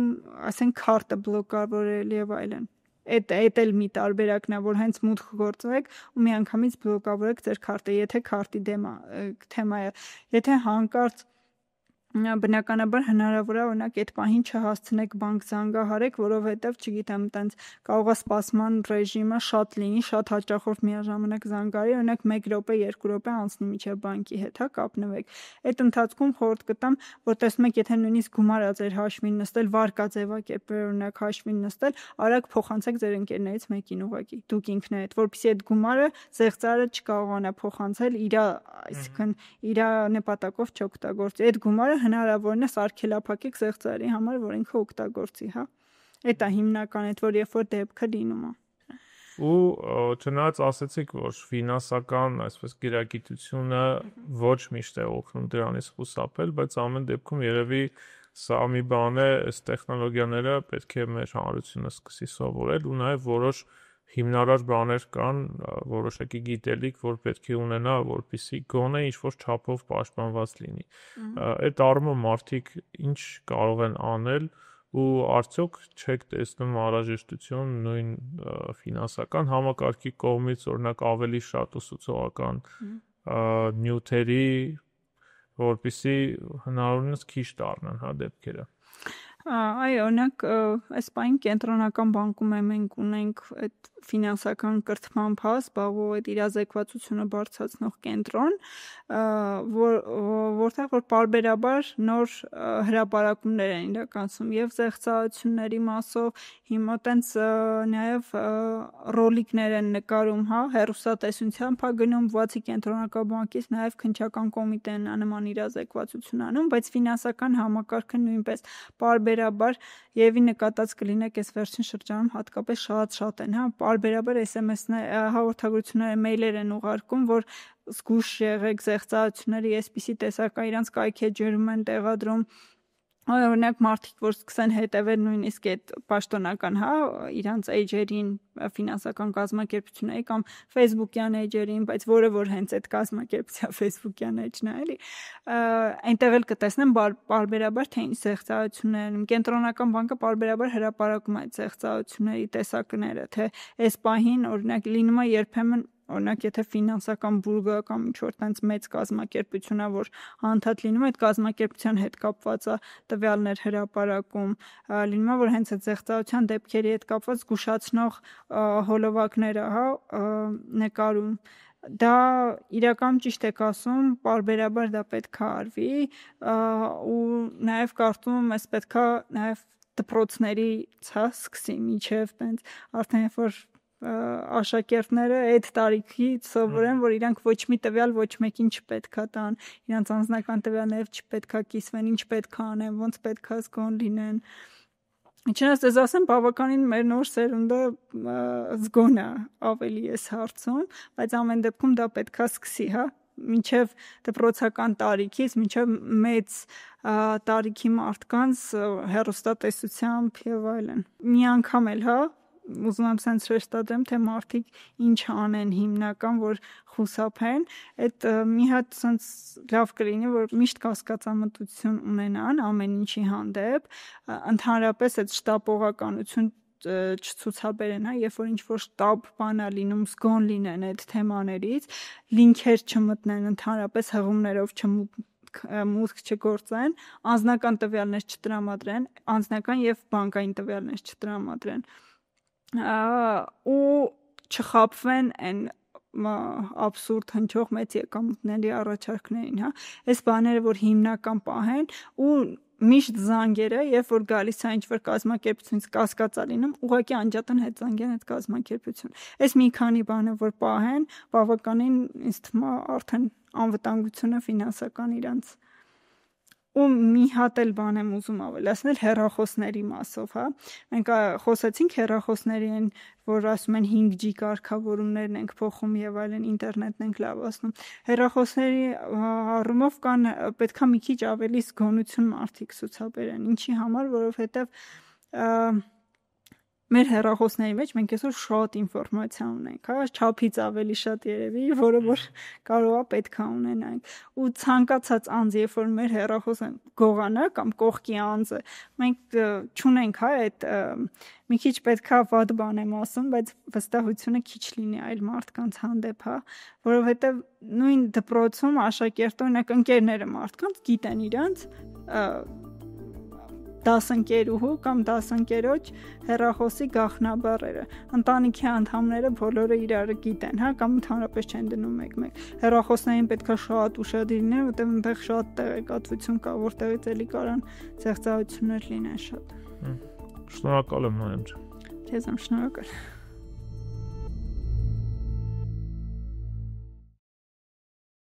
ասենք քարտը բլոկավորել եւ այլն։ Այդ էլ մի տարբերակն է, որ հենց մուտք գործեք ու միանգամից բլոկավորեք ձեր քարտը, եթե քարտի թեմա է, եթե հանկարծ բնականաբար հնարավոր է օրինակ այդ պահին չհասցնեք բանկ զանգահարեք, որովհետև չգիտեմ, տենց կարող է սպասման ռեժիմը շատ լինի, շատ հաճախորդ միաժամանակ զանգահարի, օրինակ 1 րոպե, 2 րոպե անցնի մինչև բանկի հետ, հա, կապնվեք։ Այդ ընթացքում խորհուրդ կտամ, որ տեսնում եք, եթե նույնիսկ գումար ա ձեր հաշվին նստել, վարկա ձևակերպել, օրինակ հաշվին նստել, արագ փոխանցեք ձեր ընկերներից մեկին ուղղակի, դուք ինքներդ, որպեսզի այդ գումարը զեղծարարը չկարողանա փոխանցել իր, այսինքն իր նպատակով չօգտագործի։ Այդ գումարը հնարավորն է սարքելափակեք զեղծարարի համար, որ ինքը օգտագործի, հա։ Այդ է հիմնական, այդ որ երբ որ դեպքը լինում է։ Ու չնայած ասեցիք, որ ֆինանսական, այսպես գիտությունը ոչ միշտ է օգնում դրանից խուսափել, բայց ամեն դեպքում երևի սա մի բան է, այս տեխնոլոգիաները պետք է մեր հանրությունը սկսի սովորել ու նաև որոշ հիմնարար բաներ կան, որոշակի գիտելիք, որ պետք է ունենա, որպեսզի գոնե ինչ-որ չափով պաշտպանված լինի։ Այդ առումով մարդիկ ինչ կարող են անել ու արդյոք չեք տեսնում անհրաժեշտություն նույն ֆինանսական համակարգի կողմից, օրինակ ավելի շատ ուսուցողական նյութերի, որպեսզի հնարավորինս քիչ դառնան, հա, դեպքերը։ Այո, օրինակ այս պահին կենտրոնական բանկում մենք ունենք այդ ֆինանսական կրթմամբ հա զբաղվող այդ իրազեկվածությունը բարձրացնող կենտրոն, որտեղ որ պարբերաբար նոր հրապարակումներ են իրականացում եւ զեղծարարությունների մասով, հիմա տենց նաեւ ռոլիկներ են նկարում, հա, հեռուստատեսությամբ հա գնում Վացի կենտրոնական բանկից, նաեւ քննչական կոմիտեն նման իրազեկվածություն անում, բայց ֆինանսական համակարգը նույնպես պարբերաբար եւի նկատած կլինեք այս վերջին շրջանում հատկապես շատ են, հա, պարբերաբար SMS-ներ, հաղորդագրություններ, մեյլեր են ուղարկում, որ զգուշ եղեք զեղծարարությունների այսպիսի տեսակա իրանց կայքեջերում են տեղադրում օրինակ մարդիկ որ սկսեն հետևել նույնիսկ այդ պաշտոնական, իրանց էջերին, ֆինանսական կազմակերպությունների կամ Facebook-յան էջերին, բայց որը որ հենց այդ կազմակերպության Facebook-յան էջն է, էլի, այնտեղ էլ կտեսնեն բարբերաբար թե ինչ զեղծություններ, կենտրոնական բանկը բարբերաբար հրապարակում է այդ զեղծությունների տեսակները, թե այս պահին օրինակ լինում է երբեմն օրինակ եթե ֆինանսական բուրգը կամ ինչ-որ տենց մեծ կազմակերպություն է, որ անդադ լինում է այդ կազմակերպության հետ կապված է տվյալներ հրապարակում, լինում է որ հենց այդ զեղծության դեպքերի հետ կապված զգուշացնող հոլովակները, նկարում դա իրական ճիշտ եք ասում, բարբերաբար դա պետք է արվի ու նաև կարծում եմ ես պետք է նաև դպրոցների սկսի միջև տենց արդեն որ աշակերտները այդ տարիքից սովորեն, որ իրանք ոչ մի տվյալ ոչ մեկին չպետք է տան, իրանց անձնական տվյալներով չպետք է կիսվեն, ինչ պետք է անեն, ոնց պետք է զգոն լինեն։ Չնայած ես ասեմ, բավականին մեր նոր սերունդը զգոն է ավելի էս հարցում, բայց ամեն դեպքում դա պետք է սկսի, մինչև դպրոցական տարիքից, մինչև մեծ տարիքի մարդկանց հեռուստատեսությամբ եւ այլն։ Մի անգամ էլ, ուզում եմ սենց շեշտադրեմ, թե մարդիկ ինչ անեն հիմնական, որ խուսափեն, այդ մի հատ սենց լավ կլինի, որ միշտ կասկածամտություն ունենան ամեն ինչի հանդեպ, ընդհանրապես այդ շտապողականություն չցուցաբերեն, երբ որ ինչ-որ շտապ բան է լինում, զգոն լինեն այդ թեմաներից, լինքեր չմտնեն, ընդհանրապես հղումներով մուտք չգործեն, անձնական տվյալներ չտրամադրեն, անձնական եւ բանկային տվյալներ չտրամադրեն ու չխաբվեն այն абսուրդ հնչող մեծ եկամուտների առաջարկներին, այս բաները որ հիմնական պահեն ու միշտ զանգերը, երբ որ գալիս է ինչ-որ կազմակերպությունից կասկած է լինում, ուղղակի անջատեն հետ զանգեն այդ կազմակերպություն։ Այս մի քանի բանը որ պահեն, բավականին ինձ թվում է արդեն անվտանգությունը ֆինանսական իրանց ու մի հատ էլ բան եմ ուզում ավելացնել հեռախոսների մասով, Մենք խոսեցինք հեռախոսների են, որ ասում են 5G կարգավորումներն ենք փոխում եւ այլն, ինտերնետն ենք լավացնում։ Հեռախոսների առումով կան պետքա մի քիչ ավելի զգոնություն մարդիկ ցուցաբերեն, ինչի համար, որովհետեւ մեր հեռախոսների մեջ մենք այսօր շատ ինֆորմացիա ունենք, չափից ավելի շատ երևի, որը որ կարող է պետք է ունենանք։ Ու ցանկացած անձ, երբ որ մեր հեռախոսը գողանա կամ կողքի անձը, մենք չունենք, այդ մի քիչ պետք է վատ բան եմ ասում, բայց վստահությունը քիչ լինի այլ մարդկանց հանդեպ, որովհետև նույն դպրոցում աշակերտը, օրինակ ընկերները մարդկանց գիտեն իրանց դասընկերուհու կամ դասընկերոջ հեռախոսի գաղտնաբառերը։ Ընտանիքի անդամները բոլորը իրարը գիտեն, կամ ընդհանրապես չեն դնում մեկ-մեկ։ Հեռախոսներին պետքա շատ ուշադիր լինեն, որտեղ այնտեղ շատ տեղեկատվություն կա, որտեղից էլի կարան զեղծարություններ լինեն շատ։ Շնորհակալ եմ, Նոյեմ ջան։ Ձեզ եմ շնորհակալ։